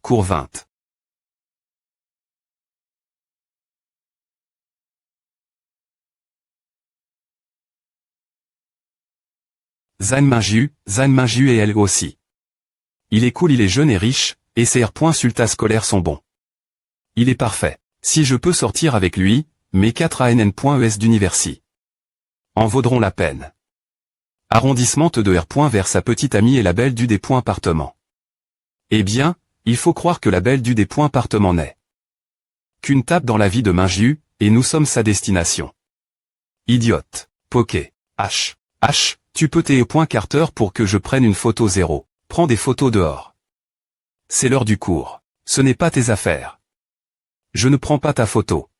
Cours 20. Zanminju et elle aussi. Il est cool, il est jeune et riche, et ses sultas scolaires sont bons. Il est parfait. Si je peux sortir avec lui, mes 4 ANN.ES d'université en vaudront la peine. Arrondissement de R. vers sa petite amie et la belle du appartement. Eh bien, il faut croire que la belle du appartement n'est qu'une tape dans la vie de Minju, et nous sommes sa destination. Idiote. Poké. H, tu peux Carter pour que je prenne une photo 0. Prends des photos dehors. C'est l'heure du cours. Ce n'est pas tes affaires. Je ne prends pas ta photo.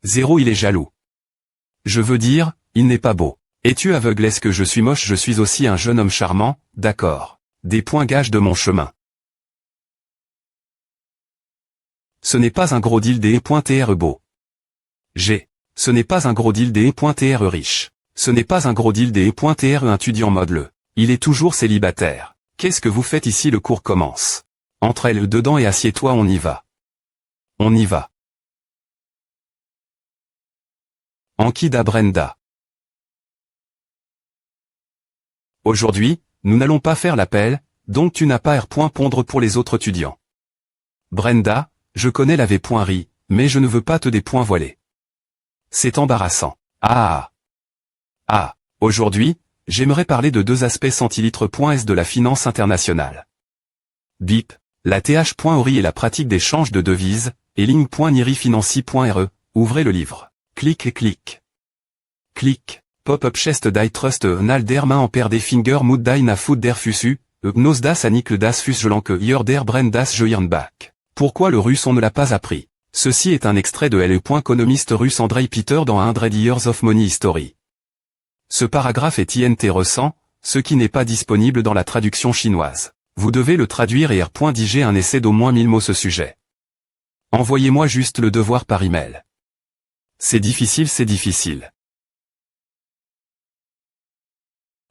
0 il est jaloux. Je veux dire, il n'est pas beau. Es-tu aveugle? Est-ce que je suis moche? Je suis aussi un jeune homme charmant, d'accord. Des points gages de mon chemin. Ce n'est pas un gros deal des .tr beau. G. Ce n'est pas un gros deal des .tr riche. Ce n'est pas un gros deal des .tr étudiant mode le. Il est toujours célibataire. Qu'est-ce que vous faites ici? Le cours commence. Entre elles dedans et assieds-toi, on y va. On y va. Ankida Brenda. Aujourd'hui, nous n'allons pas faire l'appel, donc tu n'as pas R.pondre pour les autres étudiants. Brenda, je connais la V.ri, mais je ne veux pas te des points voilés. C'est embarrassant. Aujourd'hui, j'aimerais parler de 2 aspects centilitres.s de la finance internationale. BIP, la th.ori et la pratique d'échange de devises, et ligne.nirifinanci.re, ouvrez le livre. Clic et clic. Clic. Pop-up chest die trust nal der main ampere des finger mood die na food der fusu, gnos das anik das fus jelanke yer der bren das back. Pourquoi le russe on ne l'a pas appris? Ceci est un extrait de L.économiste russe Andrei Peter dans 100 Years of Money History. Ce paragraphe est intéressant, ce qui n'est pas disponible dans la traduction chinoise. Vous devez le traduire et R.diger un essai d'au moins 1000 mots ce sujet. Envoyez-moi juste le devoir par email. C'est difficile, c'est difficile.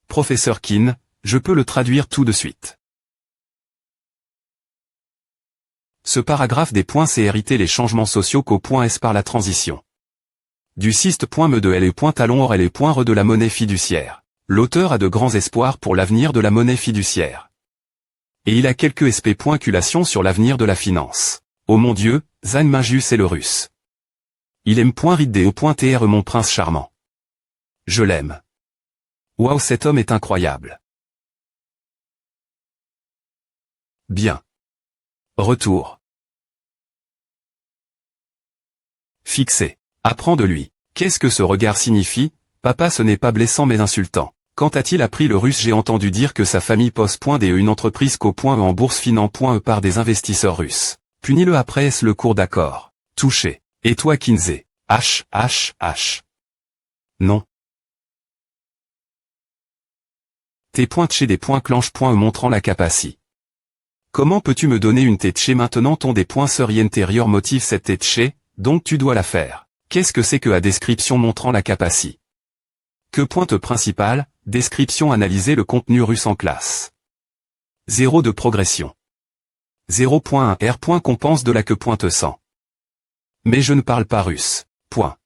Professeur Qin, je peux le traduire tout de suite. Ce paragraphe des points c'est hériter les changements sociaux qu'au point S par la transition. Du syst.me de L.talon or L.re de la monnaie fiduciaire. L'auteur a de grands espoirs pour l'avenir de la monnaie fiduciaire. Et il a quelques spéculations sur l'avenir de la finance. Oh mon Dieu, Zanminju c'est le russe. Il aime .ridde.tr mon prince charmant. Je l'aime. Waouh, cet homme est incroyable. Bien. Retour. Fixé. Apprends de lui. Qu'est-ce que ce regard signifie? Papa, ce n'est pas blessant mais insultant. Quand a-t-il appris le russe? J'ai entendu dire que sa famille poste.de une entreprise qu'au.e en bourse finan.e par des investisseurs russes. Punis-le après est-ce le cours d'accord. Touché. Et toi Kinsey? Non. Tes points chez des points clenche.e montrant la capacité. Comment peux-tu me donner une tetché maintenant ton des points sœur intérieur motive cette tetché, donc tu dois la faire. Qu'est-ce que c'est que la description montrant la capacité? Que pointe principale, description analyser le contenu russe en classe. 0 de progression. 0.1 R. Compense de la que pointe 100. Mais je ne parle pas russe. Point.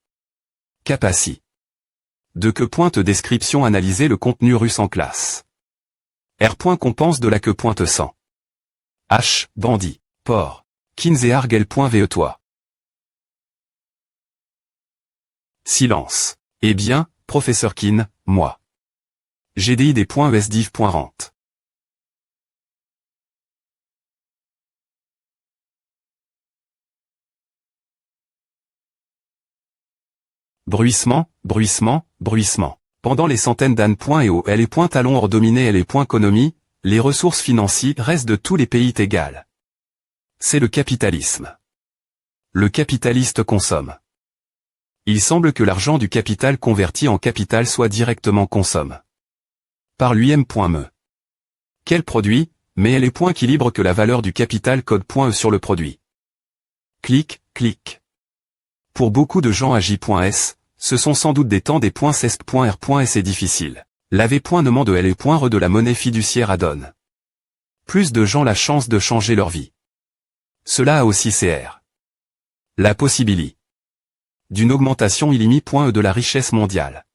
Capacité. De que pointe description analyser le contenu russe en classe. R. Compense de la que pointe 100. H. Bandit. Port. Kinzeargel. Ve toi. Silence. Eh bien, professeur Kin, moi. GDI des points ESDIV.rent. Bruissement, bruissement, bruissement. Pendant les centaines d'années et au L et talons hors dominé L et économie, les ressources financières restent de tous les pays égales. C'est le capitalisme. Le capitaliste consomme. Il semble que l'argent du capital converti en capital soit directement consomme. Par lui-même.me. Quel produit, mais elle est point qui libre que la valeur du capital code.e sur le produit. Clic, clic. Pour beaucoup de gens à J.S, ce sont sans doute des temps des points cesp.r.s et difficile. Laver.nement de L et .re de la monnaie fiduciaire adonne. Plus de gens la chance de changer leur vie. Cela a aussi CR. La possibilité d'une augmentation illimitée de la richesse mondiale.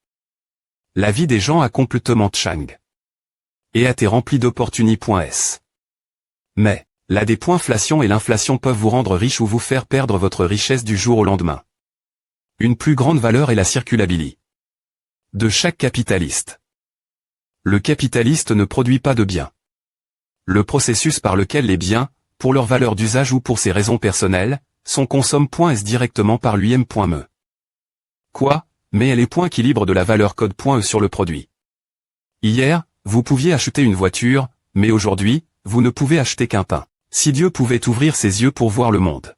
La vie des gens a complètement chang. Et a été remplie d'opportunités.s. Mais, la dépoinflation et l'inflation peuvent vous rendre riche ou vous faire perdre votre richesse du jour au lendemain. Une plus grande valeur est la circulabilité de chaque capitaliste. Le capitaliste ne produit pas de biens. Le processus par lequel les biens, pour leur valeur d'usage ou pour ses raisons personnelles, sont consomme.s directement par lui-même.me. Quoi, mais elle est point qui libre de la valeur code.e sur le produit. Hier, vous pouviez acheter une voiture, mais aujourd'hui, vous ne pouvez acheter qu'un pain. Si Dieu pouvait ouvrir ses yeux pour voir le monde,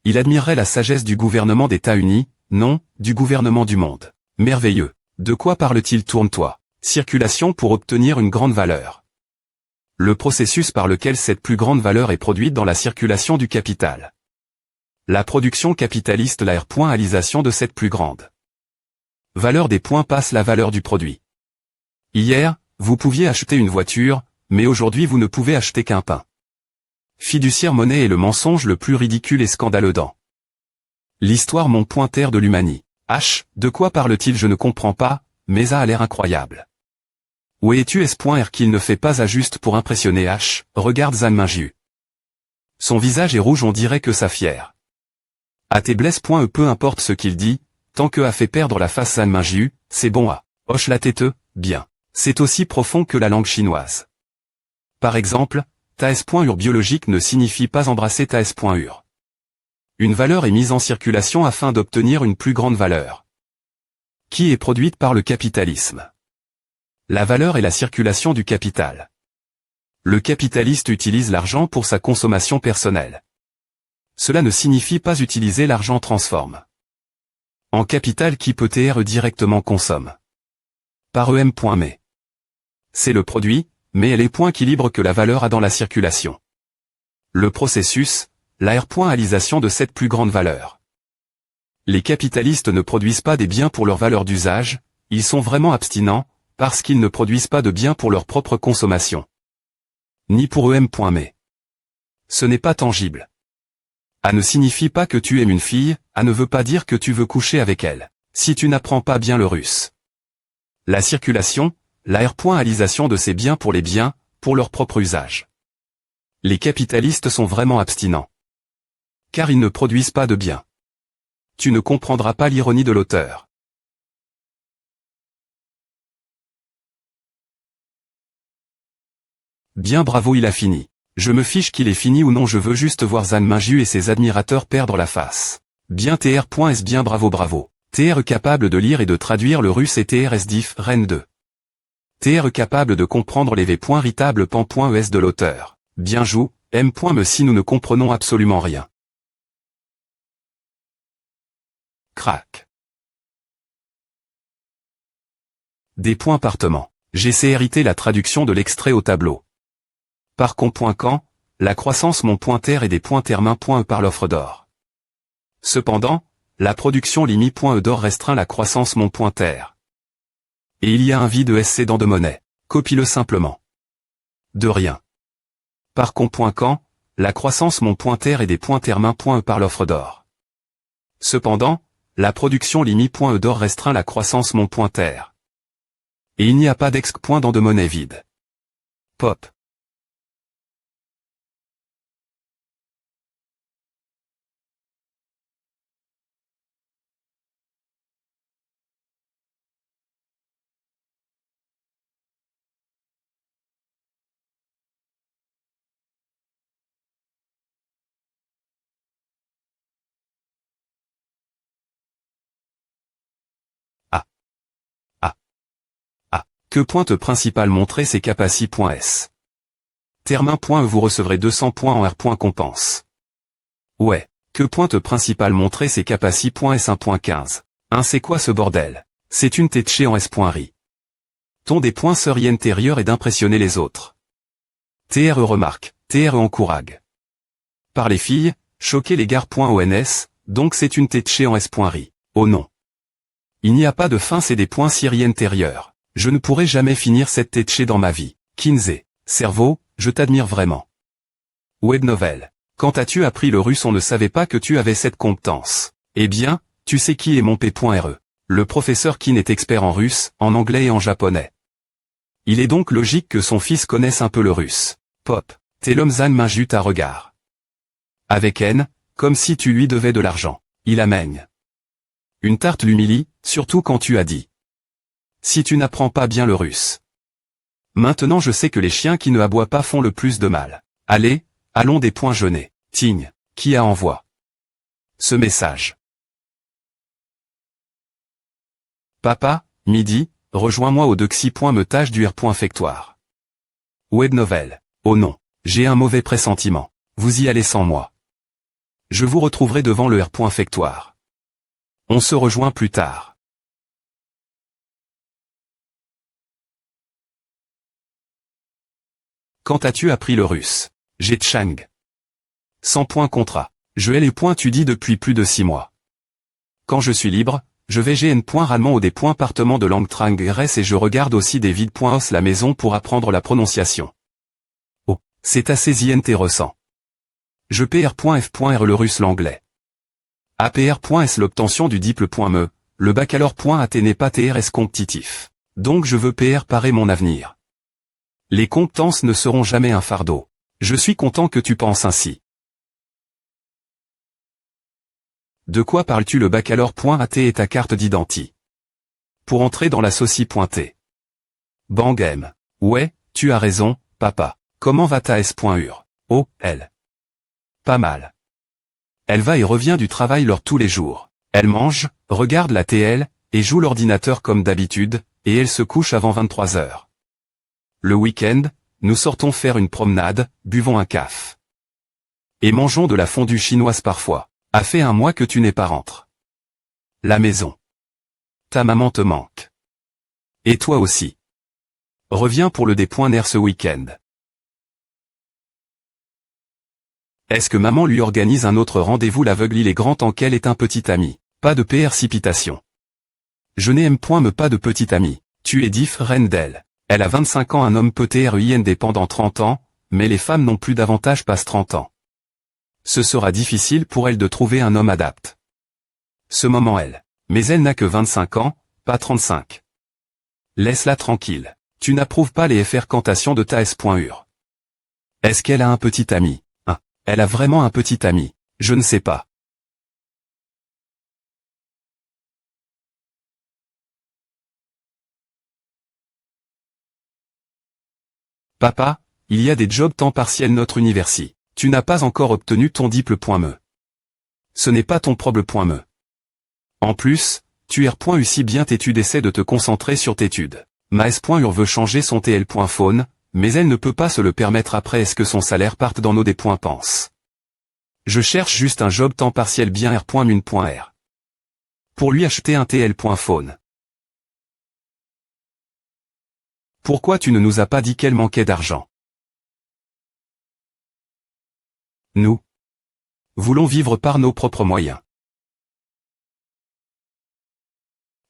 il admirerait la sagesse du gouvernement des États-Unis, non, du gouvernement du monde. Merveilleux. De quoi parle-t-il? Tourne-toi. Circulation pour obtenir une grande valeur. Le processus par lequel cette plus grande valeur est produite dans la circulation du capital. La production capitaliste, la R.alisation de cette plus grande valeur des points passe la valeur du produit. Hier, vous pouviez acheter une voiture, mais aujourd'hui vous ne pouvez acheter qu'un pain. Fiduciaire monnaie est le mensonge le plus ridicule et scandaleux dans l'histoire mon pointeur de l'humanité. H, de quoi parle-t-il? Je ne comprends pas, mais ça a l'air incroyable. Où es-tu S.R qu'il ne fait pas à juste pour impressionner H, regarde Zanminju. Son visage est rouge, on dirait que ça fière. A tes blesses.e peu importe ce qu'il dit, tant que a fait perdre la face Zanminju, c'est bon à. Hoche la tête, bien. C'est aussi profond que la langue chinoise. Par exemple, ta.ur biologique ne signifie pas embrasser ta.ur. Une valeur est mise en circulation afin d'obtenir une plus grande valeur, qui est produite par le capitalisme. La valeur est la circulation du capital. Le capitaliste utilise l'argent pour sa consommation personnelle. Cela ne signifie pas utiliser l'argent transforme en capital qui peut être directement consomme. Par em.me. C'est le produit, mais elle est point qui libre que la valeur a dans la circulation. Le processus, la R.alisation de cette plus grande valeur. Les capitalistes ne produisent pas des biens pour leur valeur d'usage, ils sont vraiment abstinents, parce qu'ils ne produisent pas de biens pour leur propre consommation. Ni pour em.me. Ce n'est pas tangible. A ne signifie pas que tu aimes une fille, A ne veut pas dire que tu veux coucher avec elle. Si tu n'apprends pas bien le russe. La circulation, la R.alisation de ces biens pour les biens, pour leur propre usage. Les capitalistes sont vraiment abstinents. Car ils ne produisent pas de biens. Tu ne comprendras pas l'ironie de l'auteur. Bien bravo il a fini. Je me fiche qu'il est fini ou non, je veux juste voir Zanminju et ses admirateurs perdre la face. Bien tr.s bien bravo bravo. TR capable de lire et de traduire le russe et TRSDIF Rennes 2. TR capable de comprendre les v.ritables pan.es de l'auteur. Bien joue, m.me si nous ne comprenons absolument rien. Crac. Des points partement. J'ai hérité la traduction de l'extrait au tableau. Par con.can, la croissance mon.ter et des points termin.e par l'offre d'or. Cependant, la production limi.e d'or restreint la croissance mon.ter. Et il y a un vide excédent de monnaie. Copie-le simplement. De rien. Par com.can, la croissance mon.ter et des points termin.e par l'offre d'or. Cependant, la production limi.e d'or restreint la croissance mon.ter. Et il n'y a pas d'exc. Dans de monnaie vide. Pop. Ah. Ah. Ah. Que pointe principale montrer c'est capaci.s. Termin.e vous recevrez 200 points en R.compense. Ouais. Que pointe principale montrer c'est capaci.s 1.15. C'est quoi ce bordel? C'est une tétché en S.ri. Ton des points serait intérieur et d'impressionner les autres. TRE remarque, TRE encourage. Par les filles, choquer les gars.ons, donc c'est une tétché en S.ri. Oh non. Il n'y a pas de fin c'est des points Syrie intérieur. Je ne pourrai jamais finir cette tétché dans ma vie. Kinsey. Cerveau, je t'admire vraiment. Web novel. Quand as-tu appris le russe on ne savait pas que tu avais cette compétence. Eh bien, tu sais qui est mon P.re. Le professeur Kin est expert en russe, en anglais et en japonais. Il est donc logique que son fils connaisse un peu le russe. Pop. Telomzan m'injute à regard. Avec haine, comme si tu lui devais de l'argent. Il amène. Une tarte l'humilie, surtout quand tu as dit. Si tu n'apprends pas bien le russe. Maintenant je sais que les chiens qui ne aboient pas font le plus de mal. Allez, allons des points jeûnés. Tigne, qui a envoie ce message. Papa, midi, rejoins-moi au Dexy.me tâche du R.fectoire. Web novel. Oh non, j'ai un mauvais pressentiment. Vous y allez sans moi. Je vous retrouverai devant le R.fectoire. On se rejoint plus tard. Quand as-tu appris le russe? J'ai Chang. 100 points contrat. Je ai les points tu dis depuis plus de 6 mois. Quand je suis libre, je vais GN. Rallement au des points partement de langue trang rs et je regarde aussi des vides.os la maison pour apprendre la prononciation. Oh, c'est assez intéressant. Je pr.f.r le russe l'anglais. apr.s l'obtention du diplôme.me, le baccalauréat n'est pas trs compétitif. Donc je veux pr parer mon avenir. Les compétences ne seront jamais un fardeau. Je suis content que tu penses ainsi. De quoi parles-tu? Le baccalauréat est ta carte d'identité. Pour entrer dans la socie.t. Bangem. Ouais, tu as raison, papa. Comment va ta s.ur? Oh, elle. Pas mal. Elle va et revient du travail lors tous les jours. Elle mange, regarde la TL, et joue l'ordinateur comme d'habitude, et elle se couche avant 23 heures. Le week-end, nous sortons faire une promenade, buvons un café. Et mangeons de la fondue chinoise parfois. A fait un mois que tu n'es pas rentre. La maison. Ta maman te manque. Et toi aussi. Reviens pour le des.ner ce week-end. Est-ce que maman lui organise un autre rendez-vous? L'aveugle il est grand en qu'elle est un petit ami. Pas de précipitation. Je n'aime point me pas de petit ami. Tu es différente d'elle. Elle a 25 ans, un homme peut être indépendant 30 ans, mais les femmes non plus davantage passent 30 ans. Ce sera difficile pour elle de trouver un homme adapté. Ce moment elle. Mais elle n'a que 25 ans, pas 35. Laisse-la tranquille. Tu n'approuves pas les fréquentations de ta s.ur. Est-ce qu'elle a un petit ami? Elle a vraiment un petit ami. Je ne sais pas. Papa, il y a des jobs temps partiel notre université. Tu n'as pas encore obtenu ton diplôme.me. Ce n'est pas ton problème.me. En plus, tu r.u si bien t'études essaie de te concentrer sur t'études. Ma s.ur veut changer son tl.phone, mais elle ne peut pas se le permettre après est-ce que son salaire parte dans nos des points pense. Je cherche juste un job temps partiel bien r.mun.r. Pour lui acheter un tl.phone. Pourquoi tu ne nous as pas dit qu'elle manquait d'argent? Nous voulons vivre par nos propres moyens.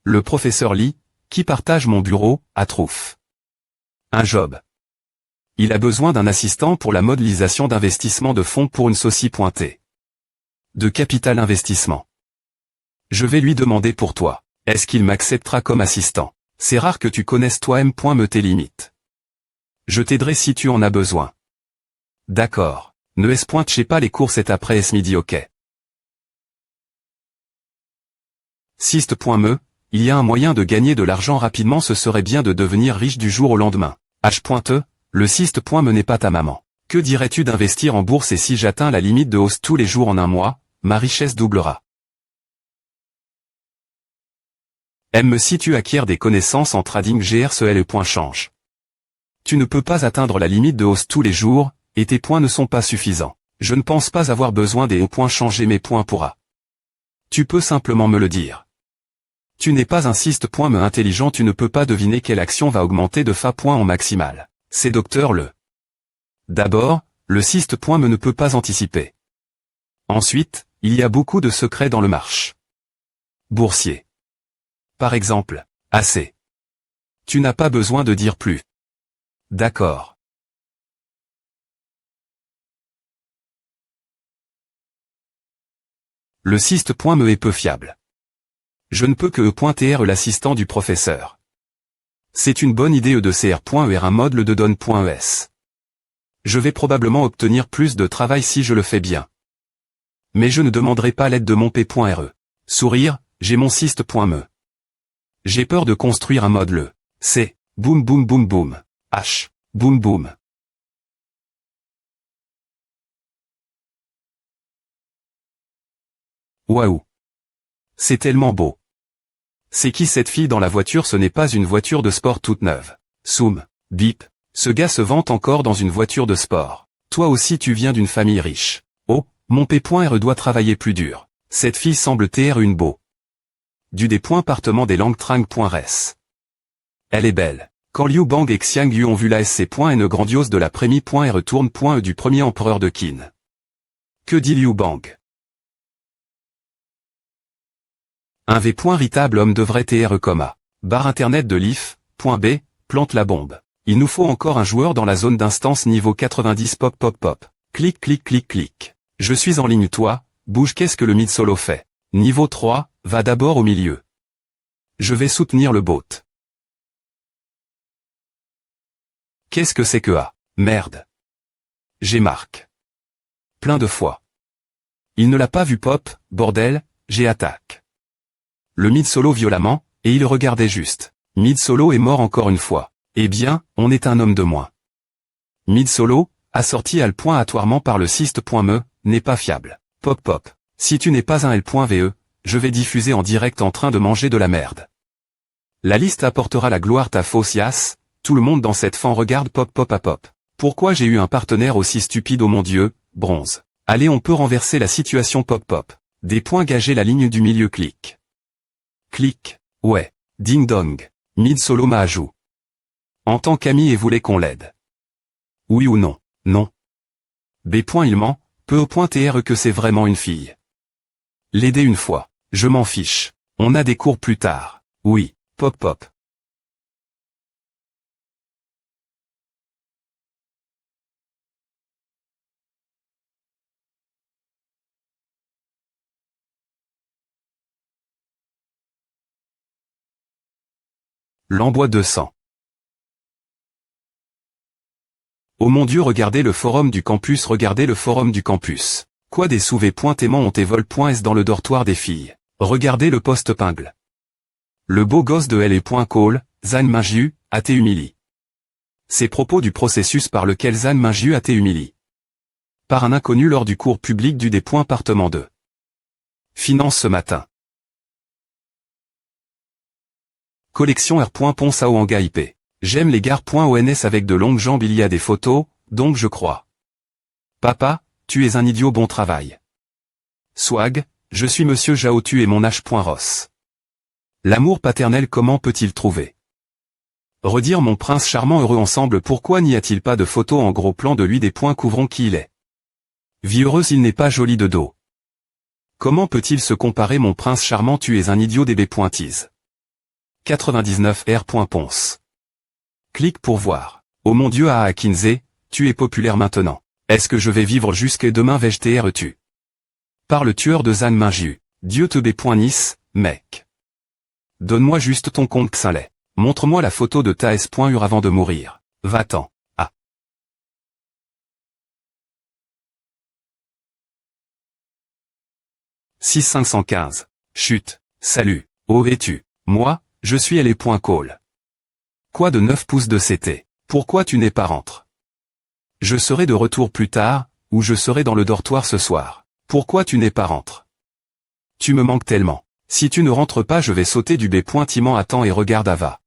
Le professeur Lee, qui partage mon bureau, a Trouf un job. Il a besoin d'un assistant pour la modélisation d'investissement de fonds pour une société pointée. De capital investissement. Je vais lui demander pour toi. Est-ce qu'il m'acceptera comme assistant? C'est rare que tu connaisses toi-même tes limites. Je t'aiderai si tu en as besoin. D'accord. Ne pointe pas les cours cet après midi, ok. Sist.me, il y a un moyen de gagner de l'argent rapidement, ce serait bien de devenir riche du jour au lendemain. H.E, le Sist.me n'est pas ta maman. Que dirais-tu d'investir en bourse et si j'atteins la limite de hausse tous les jours en un mois, ma richesse doublera. Si tu acquiers des connaissances en trading grcele.change. Tu ne peux pas atteindre la limite de hausse tous les jours, et tes points ne sont pas suffisants. Je ne pense pas avoir besoin des points changer mes points pourra. Tu peux simplement me le dire. Tu n'es pas un Sist.me intelligent, tu ne peux pas deviner quelle action va augmenter de fa en maximal. C'est Docteur Le. D'abord, le Sist.me ne peut pas anticiper. Ensuite, il y a beaucoup de secrets dans le marché boursier. Par exemple, AC. Tu n'as pas besoin de dire plus. D'accord. Le Sist.me est peu fiable. Je ne peux que E.TR l'assistant du professeur. C'est une bonne idée de CR.ER un modèle de donne.es. Je vais probablement obtenir plus de travail si je le fais bien. Mais je ne demanderai pas l'aide de mon P.RE. Sourire, j'ai mon Sist.me. J'ai peur de construire un modèle. C. Boum boum boum boum. H. Boum boum. Waouh. C'est tellement beau. C'est qui cette fille dans la voiture? Ce n'est pas une voiture de sport toute neuve. Soum. Bip. Ce gars se vante encore dans une voiture de sport. Toi aussi tu viens d'une famille riche. Oh, mon P.RE doit travailler plus dur. Cette fille semble TR une beau. Du département des langues trang.res. Elle est belle. Quand Liu Bang et Xiang Yu ont vu la SC.N grandiose de la Prémie.RE du premier empereur de Qin. Que dit Liu Bang? Un véritable homme devrait TR, barre internet de l'IF.B, plante la bombe. Il nous faut encore un joueur dans la zone d'instance niveau 90 pop pop pop. Clic clic clic clic. Je suis en ligne toi, bouge qu'est-ce que le mid solo fait? Niveau 3, va d'abord au milieu. Je vais soutenir le bot. Qu'est-ce que c'est que A? Merde. J'ai marque. Plein de fois. Il ne l'a pas vu pop, bordel, j'ai attaque. Le mid solo violemment, et il regardait juste. Mid solo est mort encore une fois. Eh bien, on est un homme de moins. Mid solo, assorti aléatoirement par le Sist.me, n'est pas fiable. Pop pop. Si tu n'es pas un L.VE, je vais diffuser en direct en train de manger de la merde. La liste apportera la gloire ta fausse. Tout le monde dans cette fan regarde pop pop à pop. Pourquoi j'ai eu un partenaire aussi stupide, oh mon dieu, bronze. Allez, on peut renverser la situation pop pop. Des points gagés, la ligne du milieu clic. Clic. Ouais. Ding dong. Mid solo m'a ajout. En tant qu'ami et voulait qu'on l'aide. Oui ou non? Non. B. Il ment, peu .TR que c'est vraiment une fille. L'aider une fois. Je m'en fiche. On a des cours plus tard. Oui. Pop pop. L'envoi 200. Oh mon Dieu, regardez le forum du campus, regardez le forum du campus. Quoi, des sous-v.aimants ont et vol.s dans le dortoir des filles. Regardez le post-pingle. Le beau gosse de L.Call, Zhan Mingyu, a été humilié. Ces propos du processus par lequel Zhan Mingyu a été humilié. Par un inconnu lors du cours public du département de Finance ce matin. Collection R.Ponsao Anga IP. J'aime les gars.ons avec de longues jambes, il y a des photos, donc je crois. Papa, tu es un idiot, bon travail. Swag, je suis monsieur Jao, tu es mon H.Ross. L'amour paternel, comment peut-il trouver? Redire mon prince charmant heureux ensemble, pourquoi n'y a-t-il pas de photos en gros plan de lui, des points couvrant qui il est? Vie heureuse, il n'est pas joli de dos. Comment peut-il se comparer, mon prince charmant, tu es un idiot DB pointise. 99 R. Ponce. Clique pour voir. Oh mon Dieu, à Kinsey, tu es populaire maintenant. Est-ce que je vais vivre jusqu'à demain? Vais-je tu? Par le tueur de Zan Mingiu. Dieu te Nice, mec. Donne-moi juste ton compte Xinlay. Montre-moi la photo de ta S.Ur avant de mourir. Va-t'en. Ah. 6515. Chut. Salut. Où es-tu? Moi, je suis L.Call. Quoi de 9 pouces de CT? Pourquoi tu n'es pas rentre? Je serai de retour plus tard, ou je serai dans le dortoir ce soir. Pourquoi tu n'es pas rentre? Tu me manques tellement. Si tu ne rentres pas, je vais sauter du B.Timent. Attends et regarde Ava.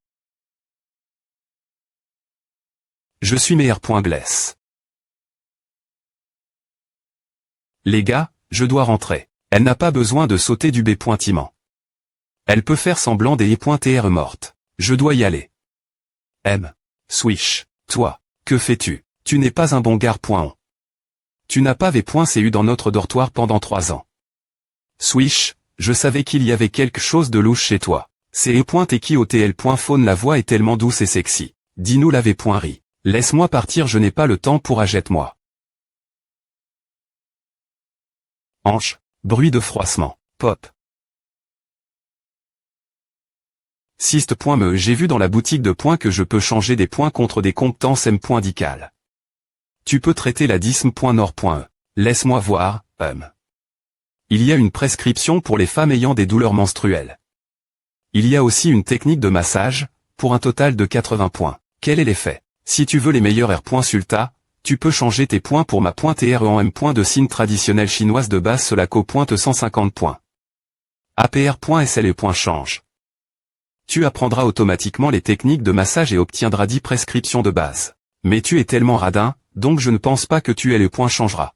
Je suis meilleur.Gless. Les gars, je dois rentrer. Elle n'a pas besoin de sauter du B.Timent. Elle peut faire semblant des E.Tr morte. Je dois y aller. M. Swish. Toi, que fais-tu? Tu n'es pas un bon gars.On. Tu n'as pas V.cu dans notre dortoir pendant 3 ans. Swish, je savais qu'il y avait quelque chose de louche chez toi. C'est E.T.Q.O.T.L.Faune, la voix est tellement douce et sexy. Dis-nous la V.Ri. Laisse-moi partir, je n'ai pas le temps pour achète-moi. Hanche, bruit de froissement, pop. Cyste.me, j'ai vu dans la boutique de points que je peux changer des points contre des compétences M.Dical. Tu peux traiter la dism.nord.e. Laisse-moi voir, Il y a une prescription pour les femmes ayant des douleurs menstruelles. Il y a aussi une technique de massage, pour un total de 80 points. Quel est l'effet? Si tu veux les meilleurs R.Sulta, tu peux changer tes points pour ma .TR en M. de signe traditionnelle chinoise de base Solaco. 150 points. APR.SL. Change. Tu apprendras automatiquement les techniques de massage et obtiendras 10 prescriptions de base. Mais tu es tellement radin, donc je ne pense pas que tu aies le point changera.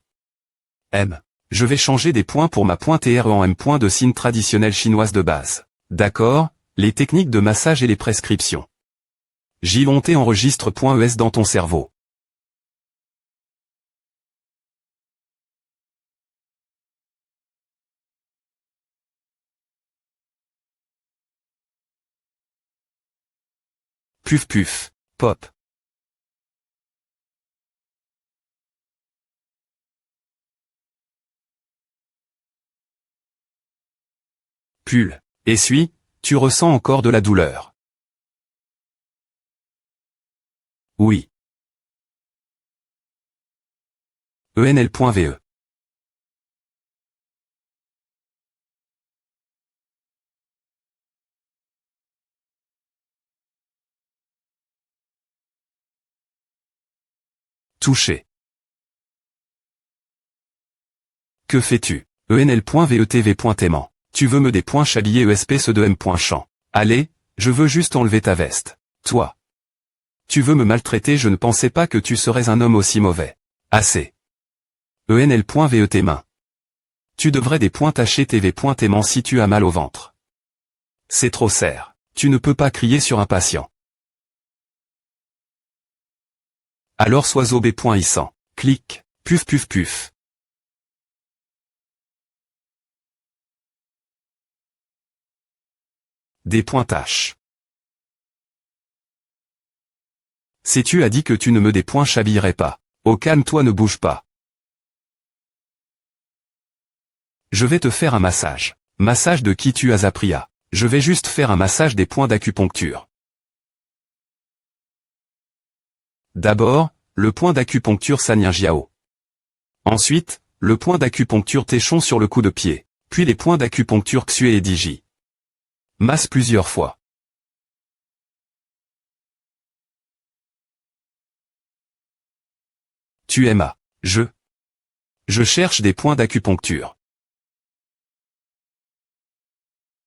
M. Je vais changer des points pour ma .TR en M. de signe traditionnelle chinoise de base. D'accord, les techniques de massage et les prescriptions. J.T. enregistre.es dans ton cerveau. Puf puf, pop. Pull. Essuie, tu ressens encore de la douleur. Oui. ENL.ve. Toucher. Que fais-tu? ENL.vetv.aimant. Tu veux me des points chabillés ESP ceux de M.Champ. Allez, je veux juste enlever ta veste. Toi. Tu veux me maltraiter, je ne pensais pas que tu serais un homme aussi mauvais. Assez. ENL.vet main. Tu devrais des points tachés TV.aimant si tu as mal au ventre. C'est trop serre. Tu ne peux pas crier sur un patient. Alors sois B.Issant. Clique. Puf puf puf. Des pointages. Sais-tu a dit que tu ne me des points chabillerais pas. Oh calme-toi, ne bouge pas. Je vais te faire un massage. Massage de qui tu as appris à. Je vais juste faire un massage des points d'acupuncture. D'abord, le point d'acupuncture Sanyin-Jiao. Ensuite, le point d'acupuncture Téchon sur le coup de pied. Puis les points d'acupuncture Xue et Diji. Masse plusieurs fois. Tu aimes à. Je cherche des points d'acupuncture.